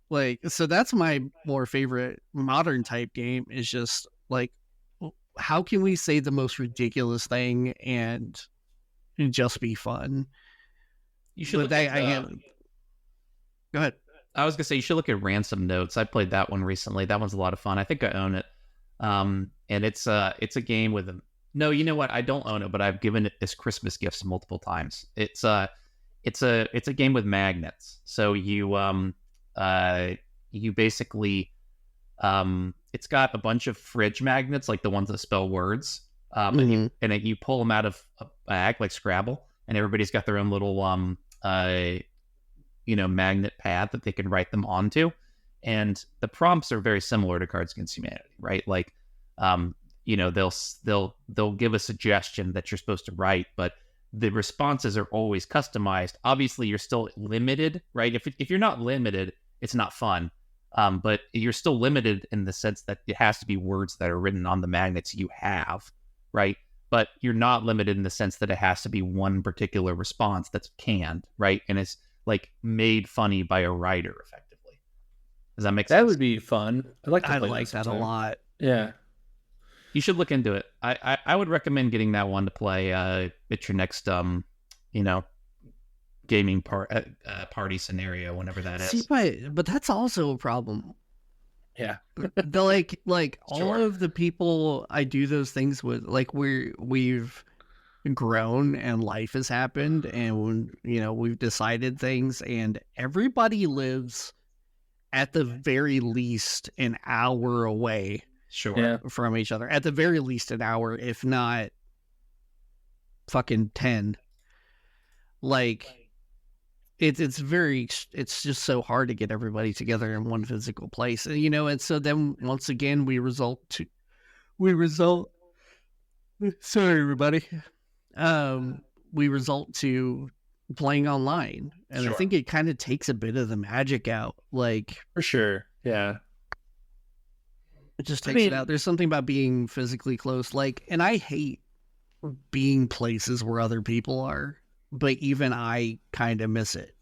like, so that's my more favorite modern type game, is just like, how can we say the most ridiculous thing and just be fun? You should. Go ahead. I was gonna say you should look at Ransom Notes. I played that one recently. That one's a lot of fun. I think I own it. And it's a game with a. No, you know what? I don't own it, but I've given it as Christmas gifts multiple times. It's a game with magnets. So you basically it's got a bunch of fridge magnets, like the ones that spell words. And you pull them out of a bag like Scrabble, and everybody's got their own little magnet pad that they can write them onto. And the prompts are very similar to Cards Against Humanity, right? Like, they'll give a suggestion that you're supposed to write, but the responses are always customized. Obviously, you're still limited, right? If you're not limited, it's not fun. But you're still limited in the sense that it has to be words that are written on the magnets you have, right? But you're not limited in the sense that it has to be one particular response that's canned, right? And it's like made funny by a writer, effectively. Does that make That sense? would be fun. I'd like to I play like that a sometime. lot. Yeah. You should look into it. I would recommend getting that one to play at your next gaming party scenario, whenever that See, is. but that's also a problem. Yeah. The like all Sure. of the people I do those things with, like we've grown and life has happened, and we've decided things, and everybody lives at the very least an hour away Sure. Yeah. from each other. At the very least an hour, if not fucking 10. Like it's just so hard to get everybody together in one physical place, and so then once again we result sorry everybody, we result to playing online, and I Sure. think it kind of takes a bit of the magic out. Like, For sure. Yeah. it just takes it out. There's something about being physically close, like, and I hate being places where other people are, but even I kind of miss it,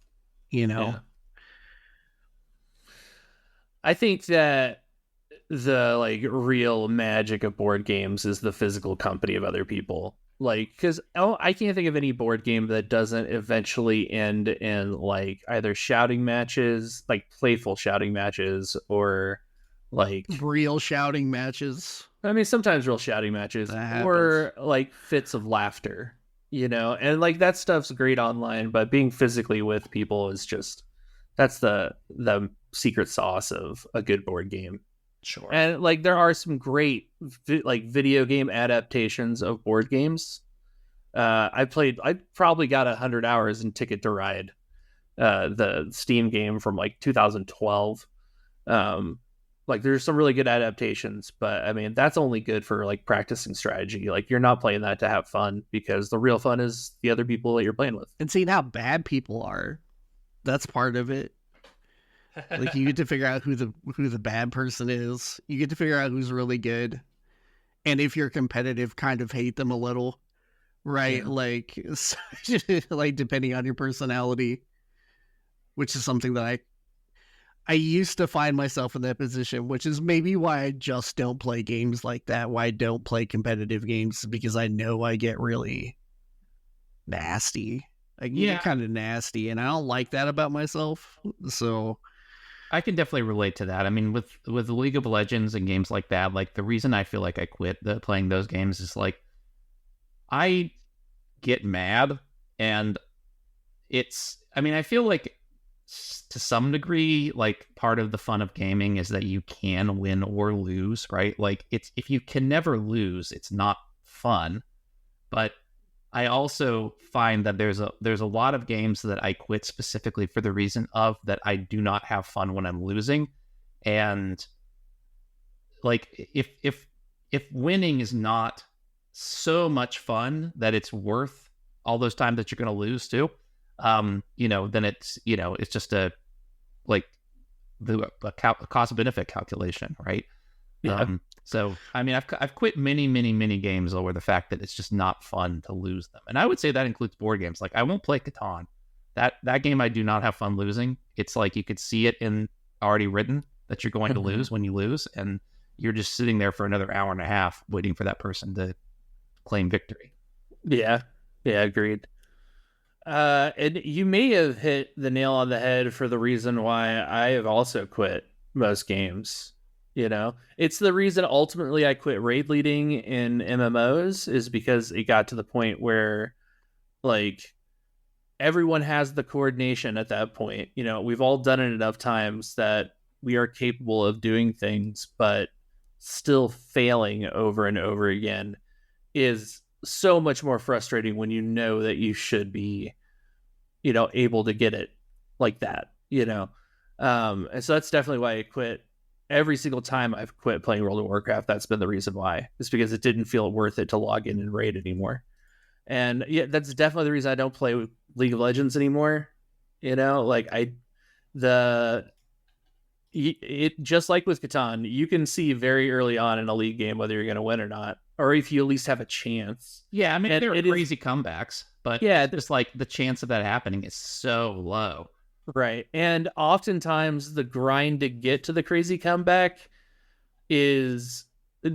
Yeah. I think that the like real magic of board games is the physical company of other people. Like, because I can't think of any board game that doesn't eventually end in like either shouting matches, like playful shouting matches, or like real shouting matches. I mean, sometimes real shouting matches, or like fits of laughter, and like that stuff's great online, but being physically with people is just that's the secret sauce of a good board game. Sure. And like there are some great like video game adaptations of board games. I probably got 100 hours in Ticket to Ride, the Steam game from like 2012. Like there's some really good adaptations, but I mean that's only good for like practicing strategy. Like you're not playing that to have fun, because the real fun is the other people that you're playing with. And seeing how bad people are, that's part of it. Like you get to figure out who the bad person is. You get to figure out who's really good, and if you're competitive, kind of hate them a little, right? Yeah. Like depending on your personality, which is something that I used to find myself in that position, which is maybe why I just don't play games like that. Why I don't play competitive games, because I know I get really nasty. I get kind of nasty, and I don't like that about myself. So I can definitely relate to that. I mean, with League of Legends and games like that, like the reason I feel like I quit playing those games is like I get mad, and I feel like to some degree, like part of the fun of gaming is that you can win or lose, right? Like if you can never lose, it's not fun. But I also find that there's a lot of games that I quit specifically for the reason of that I do not have fun when I'm losing. And like if winning is not so much fun that it's worth all those times that you're going to lose too, then it's just a cost benefit calculation, right? Yeah. So I mean, I've quit many games over the fact that it's just not fun to lose them, and I would say that includes board games. Like I won't play Catan. That game I do not have fun losing. It's like you could see it in already written that you're going to lose when you lose, and you're just sitting there for another hour and a half waiting for that person to claim victory. Yeah, agreed. And you may have hit the nail on the head for the reason why I have also quit most games. It's the reason ultimately I quit raid leading in MMOs, is because it got to the point where like everyone has the coordination at that point. We've all done it enough times that we are capable of doing things, but still failing over and over again is so much more frustrating when you know that you should be, able to get it like that, and so that's definitely why I quit. Every single time I've quit playing World of Warcraft, that's been the reason why. It's because it didn't feel worth it to log in and raid anymore. And yeah, that's definitely the reason I don't play League of Legends anymore. Just like with Catan, you can see very early on in a league game whether you're going to win or not, or if you at least have a chance. Yeah, I mean, there are crazy comebacks, but yeah, just like the chance of that happening is so low. Right. And oftentimes the grind to get to the crazy comeback is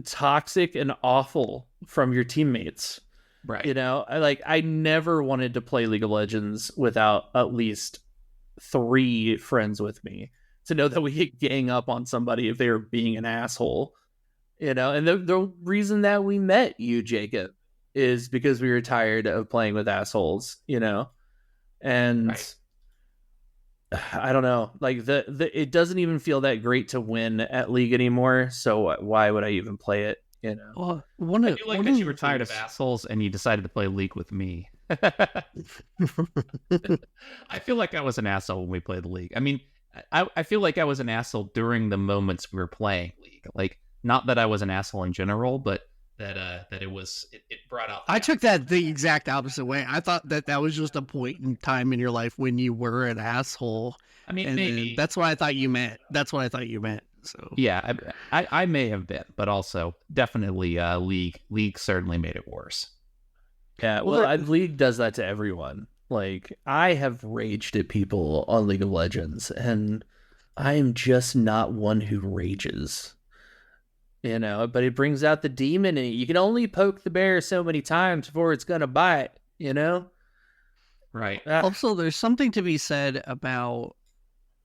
toxic and awful from your teammates. Right. You know, I never wanted to play League of Legends without at least 3 friends with me to know that we could gang up on somebody if they were being an asshole. You know, and the reason that we met you, Jacob, is because we were tired of playing with assholes, you know? And Right. I don't know, like the it doesn't even feel that great to win at League anymore. So why would I even play it? You know, Well, I feel like that you were tired of assholes and you decided to play League with me. I feel like I was an asshole when we played the League. I mean, I feel like I was an asshole during the moments we were playing League. Like, not that I was an asshole in general, but that it brought out. I took that the exact opposite way. I thought that was just a point in time in your life when you were an asshole. I mean, and maybe that's what I thought you meant. That's what I thought you meant. So yeah, I may have been, but also definitely League certainly made it worse. yeah. Well, League does that to everyone. Like, I have raged at people on League of Legends, and I am just not one who rages. You know, but it brings out the demon in you. You can only poke the bear so many times before it's gonna bite. You know, Right. Also, there's something to be said about,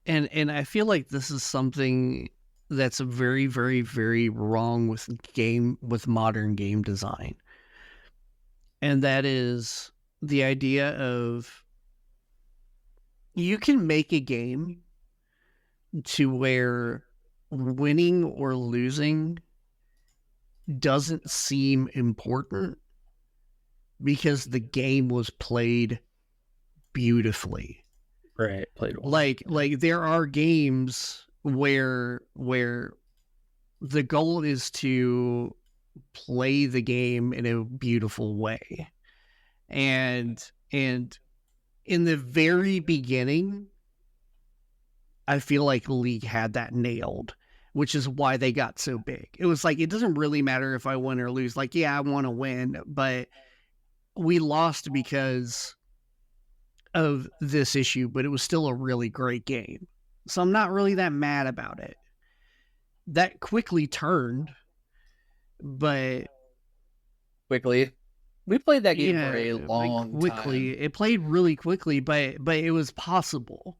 and I feel like this is something that's very, very, very wrong with modern game design, and that is the idea of you can make a game to where winning or losing doesn't seem important because the game was played beautifully. right? Played well. Like there are games where the goal is to play the game in a beautiful way. And in the very beginning, I feel like League had that nailed, which is why they got so big. It was like, it doesn't really matter if I win or lose. Like, yeah, I want to win, but we lost because of this issue, but it was still a really great game. So I'm not really that mad about it. That quickly turned, but Quickly, we played that game for a like, long quickly, time. it played really quickly, but it was possible,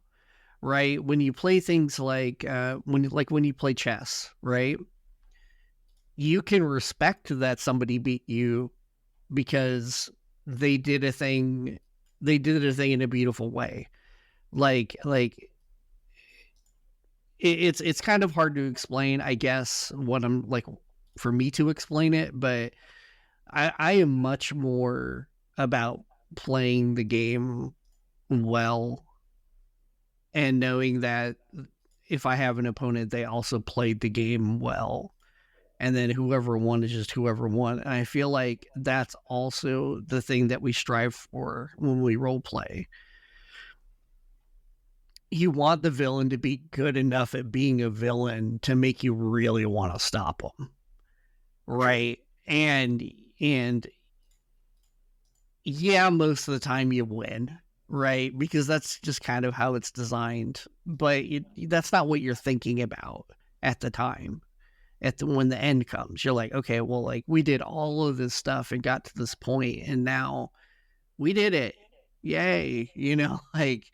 right? When you play things like when you play chess, right? You can respect that somebody beat you because they did a thing in a beautiful way. Like it's kind of hard to explain, I guess, what I'm like for me to explain it, but I am much more about playing the game well and knowing that if I have an opponent, they also played the game well. And then whoever won is just whoever won. And I feel like that's also the thing that we strive for when we role play. You want the villain to be good enough at being a villain to make you really want to stop them. Right? And yeah, most of the time you win, right? Because that's just kind of how it's designed. But that's not what you're thinking about at the time. When the end comes, you're like, okay, well, like we did all of this stuff and got to this point, and now we did it, yay! You know, like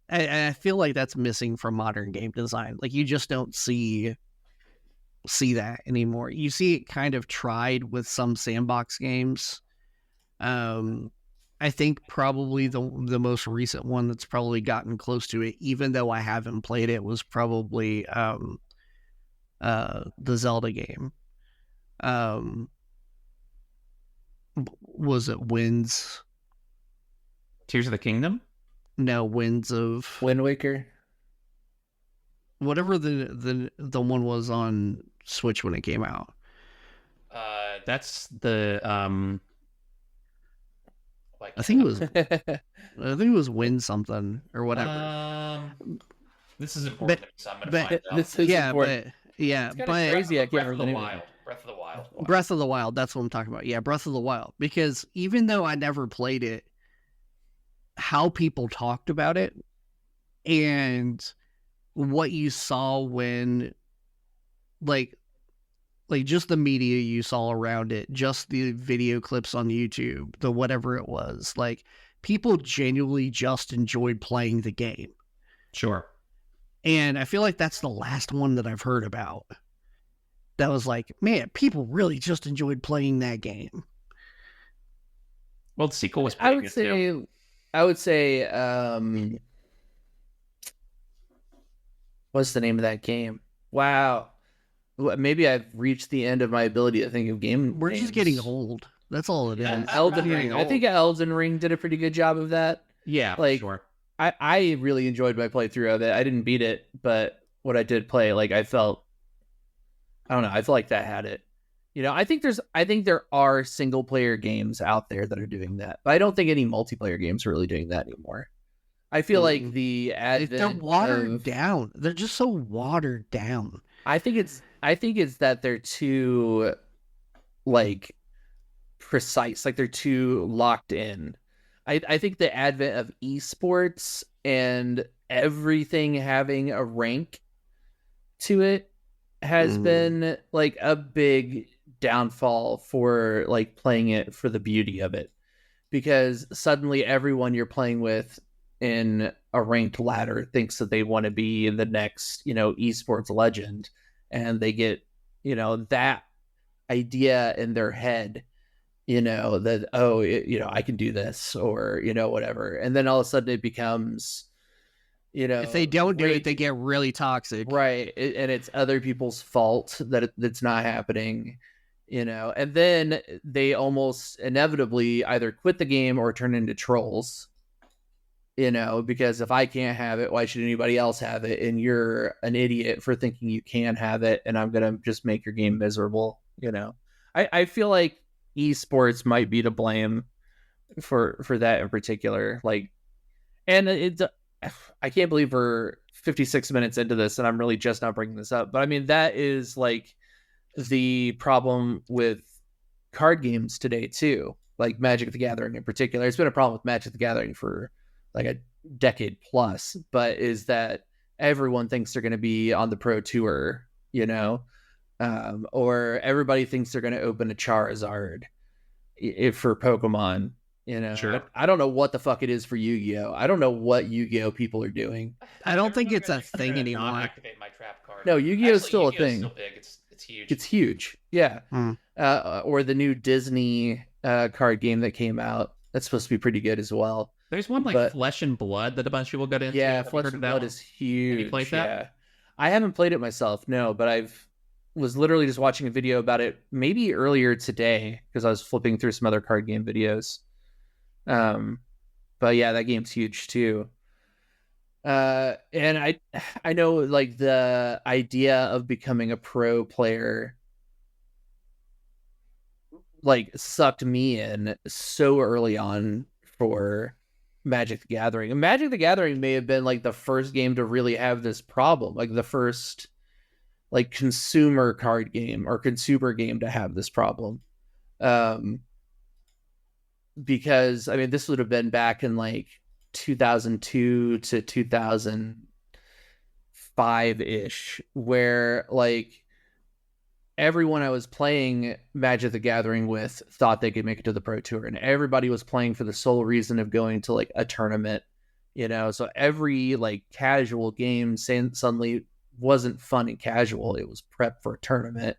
I feel like that's missing from modern game design. Like you just don't see that anymore. You see it kind of tried with some sandbox games. I think probably the most recent one that's probably gotten close to it, even though I haven't played it, was probably the Zelda game. Was it Winds? Tears of the Kingdom? No, Winds of Wind Waker. Whatever the one was on Switch when it came out. That's the I think it was Wind something or whatever. This is important, so I'm gonna find out. This is important. But Crazy, I can't Breath of remember the the name. Wild. Breath of the Wild. Breath of the Wild, that's what I'm talking about. Yeah, Breath of the Wild. Because even though I never played it, how people talked about it and what you saw when like just the media you saw around it, just the video clips on YouTube, the whatever it was, like people genuinely just enjoyed playing the game. Sure. And I feel like that's the last one that I've heard about that was like, man, people really just enjoyed playing that game. Well, the sequel was pretty good too. I would say, what's the name of that game? Wow. Maybe I've reached the end of my ability to think of game. We're just getting old. That's all it is. Elden Ring. I think Elden Ring did a pretty good job of that. Yeah, like, sure. I really enjoyed my playthrough of it. I didn't beat it, but what I did play, like I felt like that had it. You know, I think there are single player games out there that are doing that, but I don't think any multiplayer games are really doing that anymore. I feel like the advent they're watered down. They're just so watered down. I think it's that they're too like precise, like they're too locked in. I think the advent of esports and everything having a rank to it has been like a big downfall for like playing it for the beauty of it, because suddenly everyone you're playing with in a ranked ladder thinks that they want to be the next, esports legend, and they get, that idea in their head, that, I can do this, or, whatever. And then all of a sudden it becomes, if they don't do it, they get really toxic. Right. And it's other people's fault that it's not happening, and then they almost inevitably either quit the game or turn into trolls, because if I can't have it, why should anybody else have it? And you're an idiot for thinking you can have it, and I'm going to just make your game miserable. I feel like esports might be to blame for that in particular. Like, and I can't believe we're 56 minutes into this and I'm really just not bringing this up, but I mean, that is like the problem with card games today too, like Magic the Gathering in particular. It's been a problem with Magic the Gathering for like a decade plus, but is that everyone thinks they're going to be on the pro tour, or everybody thinks they're going to open a Charizard for Pokemon. Sure. I don't know what the fuck it is for Yu-Gi-Oh. I don't know what Yu-Gi-Oh people are doing. I don't think it's a thing anymore. Not activate my trap card. No, Yu-Gi-Oh is still a thing. Still big. It's huge. It's huge. Yeah. Or the new Disney card game that came out. That's supposed to be pretty good as well. There's one like Flesh and Blood that a bunch of people got into. Yeah, Flesh and Blood is huge. Have you played that? Yeah. I haven't played it myself, no, but was literally just watching a video about it maybe earlier today because I was flipping through some other card game videos. But yeah, that game's huge too. And I know like the idea of becoming a pro player like sucked me in so early on for Magic the Gathering. And Magic the Gathering may have been like the first game to really have this problem, like the first like consumer card game or consumer game to have this problem. Because I mean, this would have been back in like 2002 to 2005 ish, where like everyone I was playing Magic the Gathering with thought they could make it to the Pro Tour, and everybody was playing for the sole reason of going to like a tournament, so every like casual game suddenly wasn't fun and casual. It was prep for a tournament.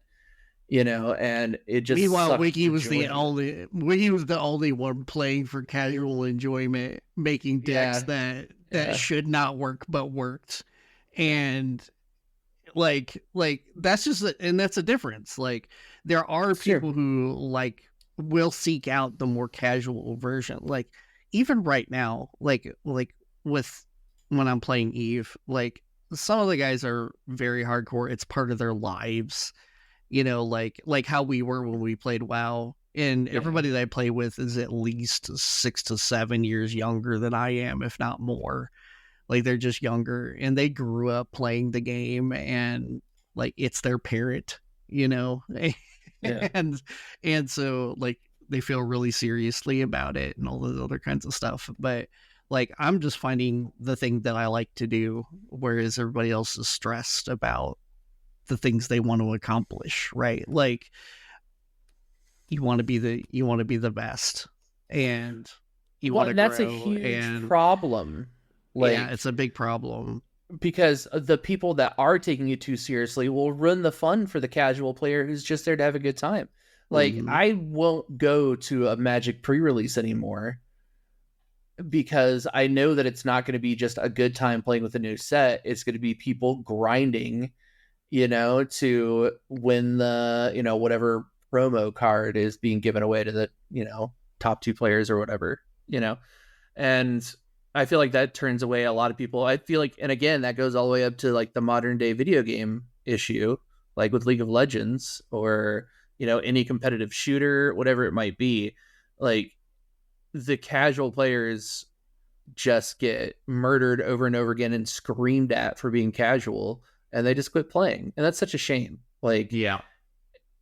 And it just meanwhile Wiggy was the only one playing for casual enjoyment, making decks that should not work but worked. And like that's just that's a difference. Like there are people who like will seek out the more casual version. Like even right now, like with when I'm playing Eve, like some of the guys are very hardcore. It's part of their lives. Like how we were when we played WoW, and everybody that I play with is at least 6 to 7 years younger than I am, if not more. Like they're just younger, and they grew up playing the game, and like it's their parent, and so like they feel really seriously about it and all those other kinds of stuff. But Like, I'm just finding the thing that I like to do, whereas everybody else is stressed about the things they want to accomplish, right? Like, you want to be the best, and you want to That's a grow, huge and problem. yeah, it's a big problem. Because the people that are taking it too seriously will ruin the fun for the casual player who's just there to have a good time. Like, Mhm. I won't go to a Magic pre-release anymore because I know that it's not going to be just a good time playing with a new set. It's going to be people grinding, to win the, whatever promo card is being given away to the, top two players or whatever, and I feel like that turns away a lot of people. I feel like, and again, that goes all the way up to like the modern day video game issue, like with League of Legends or, any competitive shooter, whatever it might be. Like, the casual players just get murdered over and over again and screamed at for being casual, and they just quit playing. And that's such a shame. Like, Yeah.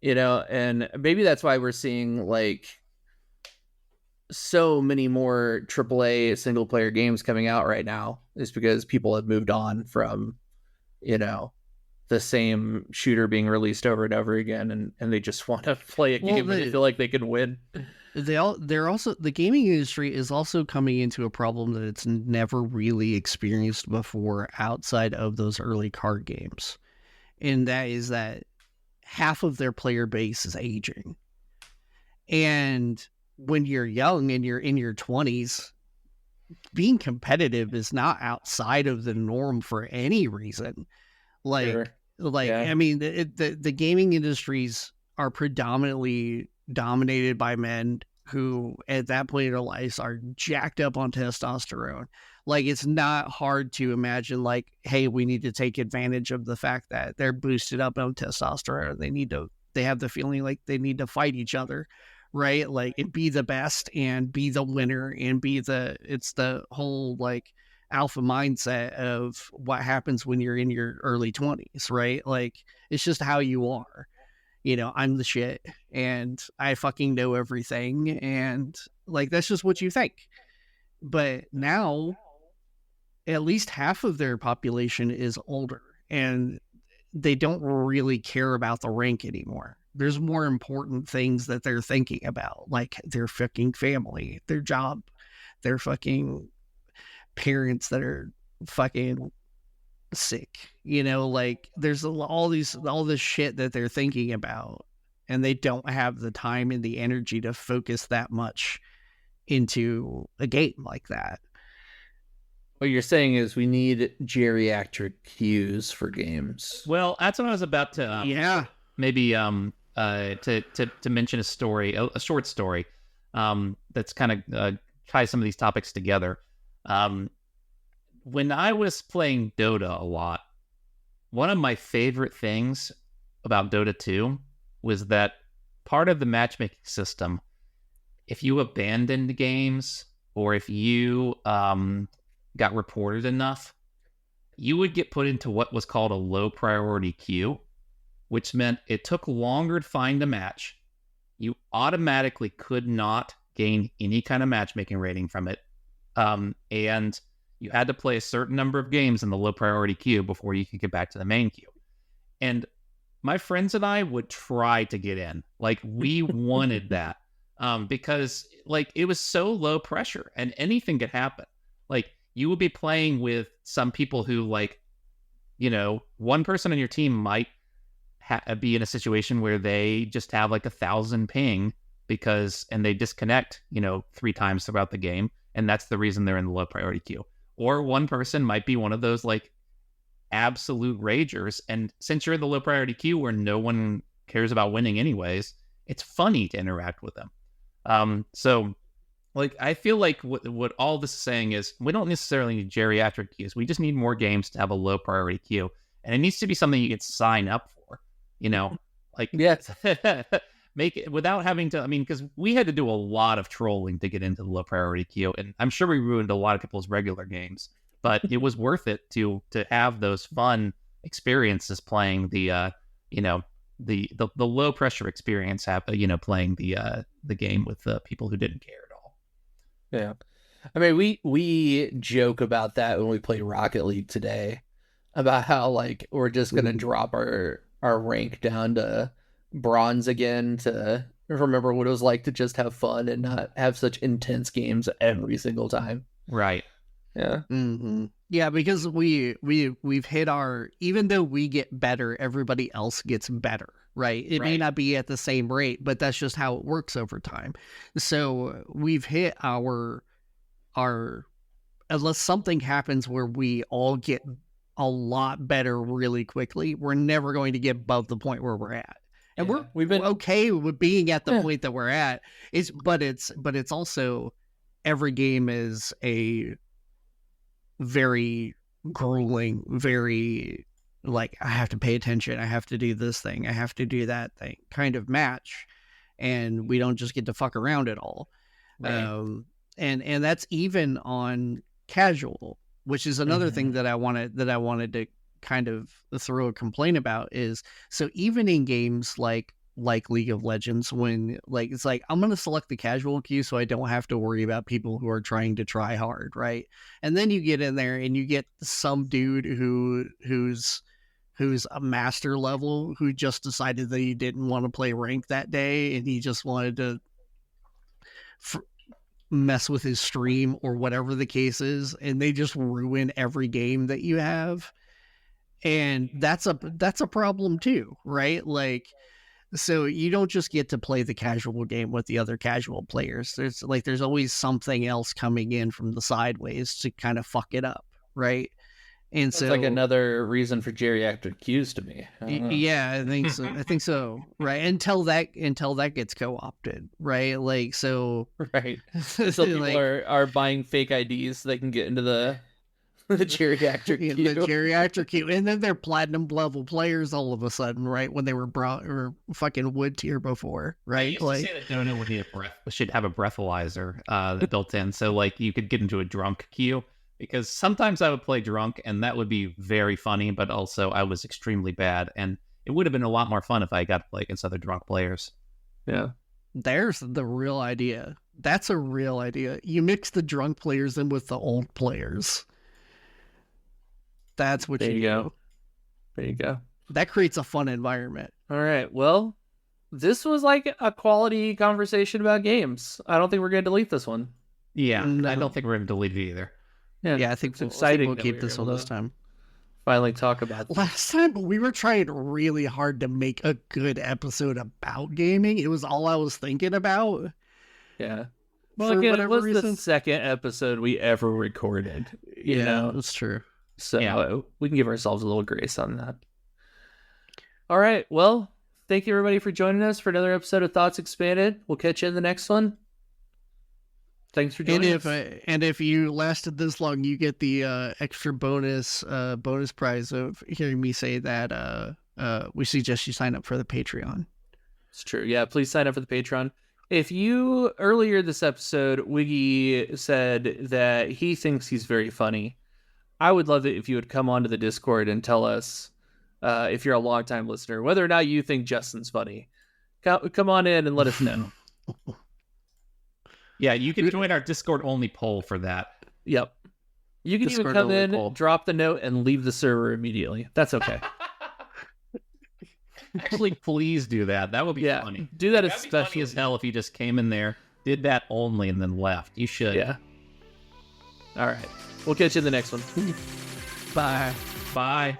And maybe that's why we're seeing like so many more AAA single player games coming out right now, is because people have moved on from, the same shooter being released over and over again, and they just want to play a game and they feel like they can win. They're also, the gaming industry is also coming into a problem that it's never really experienced before outside of those early card games. And that is that half of their player base is aging. And when you're young and you're in your 20s, being competitive is not outside of the norm for any reason. Like, Sure. I mean, the gaming industries are predominantly dominated by men who, at that point in their lives, are jacked up on testosterone. Like, it's not hard to imagine, like, hey, we need to take advantage of the fact that they're boosted up on testosterone. They have the feeling like they need to fight each other, right? Like, and be the best and be the winner and it's the whole, like, alpha mindset of what happens when you're in your early 20s, right? Like, it's just how you are. I'm the shit and I fucking know everything, and like, that's just what you think. But now at least half of their population is older, and they don't really care about the rank anymore. There's more important things that they're thinking about, like their fucking family, their job, their fucking parents that are fucking sick. Like, there's all this shit that they're thinking about, and they don't have the time and the energy to focus that much into a game like that. What you're saying is we need geriatric cues for games. Well, that's what I was about to maybe to mention a story, a short story that's kind of ties some of these topics together. When I was playing Dota a lot, one of my favorite things about Dota 2 was that part of the matchmaking system, if you abandoned games or if you got reported enough, you would get put into what was called a low priority queue, which meant it took longer to find a match. You automatically could not gain any kind of matchmaking rating from it. And you had to play a certain number of games in the low priority queue before you could get back to the main queue. And my friends and I would try to get in. Like, we wanted that because, like, it was so low pressure and anything could happen. Like, you would be playing with some people who, like, one person on your team might be in a situation where they just have like 1,000 ping and they disconnect, 3 times throughout the game. And that's the reason they're in the low priority queue. Or one person might be one of those like absolute ragers. And since you're in the low priority queue where no one cares about winning anyways, it's funny to interact with them. So like, I feel like what all this is saying is we don't necessarily need geriatric queues. We just need more games to have a low priority queue. And it needs to be something you can sign up for, like, yes. Make it without having to, because we had to do a lot of trolling to get into the low priority queue. And I'm sure we ruined a lot of people's regular games, but it was worth it to have those fun experiences playing the low pressure experience, playing the game with the people who didn't care at all. Yeah. I mean, we joke about that when we played Rocket League today, about how like we're just gonna drop our rank down to bronze again to remember what it was like to just have fun and not have such intense games every single time. Right. Yeah. Yeah, because we've hit our, even though we get better, everybody else gets better, right? It may Right. not be at the same rate, but that's just how it works over time. So we've hit our unless something happens where we all get a lot better really quickly, we're never going to get above the point where we're at. And Yeah. We've been okay with being at the Yeah. point that we're at. But it's also, every game is a very grueling, very like, I have to pay attention, I have to do this thing, I have to do that thing kind of match, and we don't just get to fuck around at all. Right. And that's even on casual, which is another thing that I wanted to kind of throw a complaint about is, so even in games like League of Legends, when like it's like, I'm going to select the casual queue so I don't have to worry about people who are trying to try hard, right? And then you get in there and you get some dude who's a master level, who just decided that he didn't want to play rank that day and he just wanted to mess with his stream or whatever the case is, and they just ruin every game that you have. And that's a problem too, right? Like, so you don't just get to play the casual game with the other casual players. There's always something else coming in from the sideways to kind of fuck it up, right? And It's so, like another reason for geriatric cues to me. I don't know. yeah, I think so. I think so, right? Until that gets co-opted, right? Like, so Right. So people like, are buying fake IDs so they can get into the geriatric the queue. geriatric queue, and then they're platinum level players all of a sudden, right? When they were fucking wood tier before, right? Like, that Dono should have a breathalyzer built in, so like you could get into a drunk queue. Because sometimes I would play drunk, and that would be very funny, but also I was extremely bad, and it would have been a lot more fun if I got to play against other drunk players. Yeah. there's the real idea. That's a real idea. You mix the drunk players in with the old players. That's what There you do. go. There you go. That creates a fun environment. All right. Well, this was like a quality conversation about games. I don't think we're going to delete this one. Yeah, No. I don't think we're going to delete it either. Yeah, I think it's we'll exciting. we'll that keep we were this one able this to time. Finally talk about this. Last time we were trying really hard to make a good episode about gaming. It was all I was thinking about. Yeah. Well, For again, it whatever was reason. the second episode we ever recorded. You know, that's true. so Yeah. we can give ourselves a little grace on that. All right. Well, thank you everybody for joining us for another episode of Thoughts Expanded. We'll catch you in the next one. Thanks for joining us. And if you lasted this long, you get the extra bonus prize of hearing me say that we suggest you sign up for the Patreon. It's true. Yeah, please sign up for the Patreon. If you, earlier this episode, Wiggy said that he thinks he's very funny. I would love it if you would come onto the Discord and tell us, if you're a longtime listener, whether or not you think Justin's funny. Come on in and let us know. Yeah, you can join our Discord-only poll for that. Yep. You can even Discord come only in, poll. drop the note, and leave the server immediately. That's okay. Actually, please do that. That would be Yeah, funny. do that That'd be funny especially. as hell if you just came in there, did that only, and then left. You should. Yeah. All right. We'll catch you in the next one. Bye. Bye.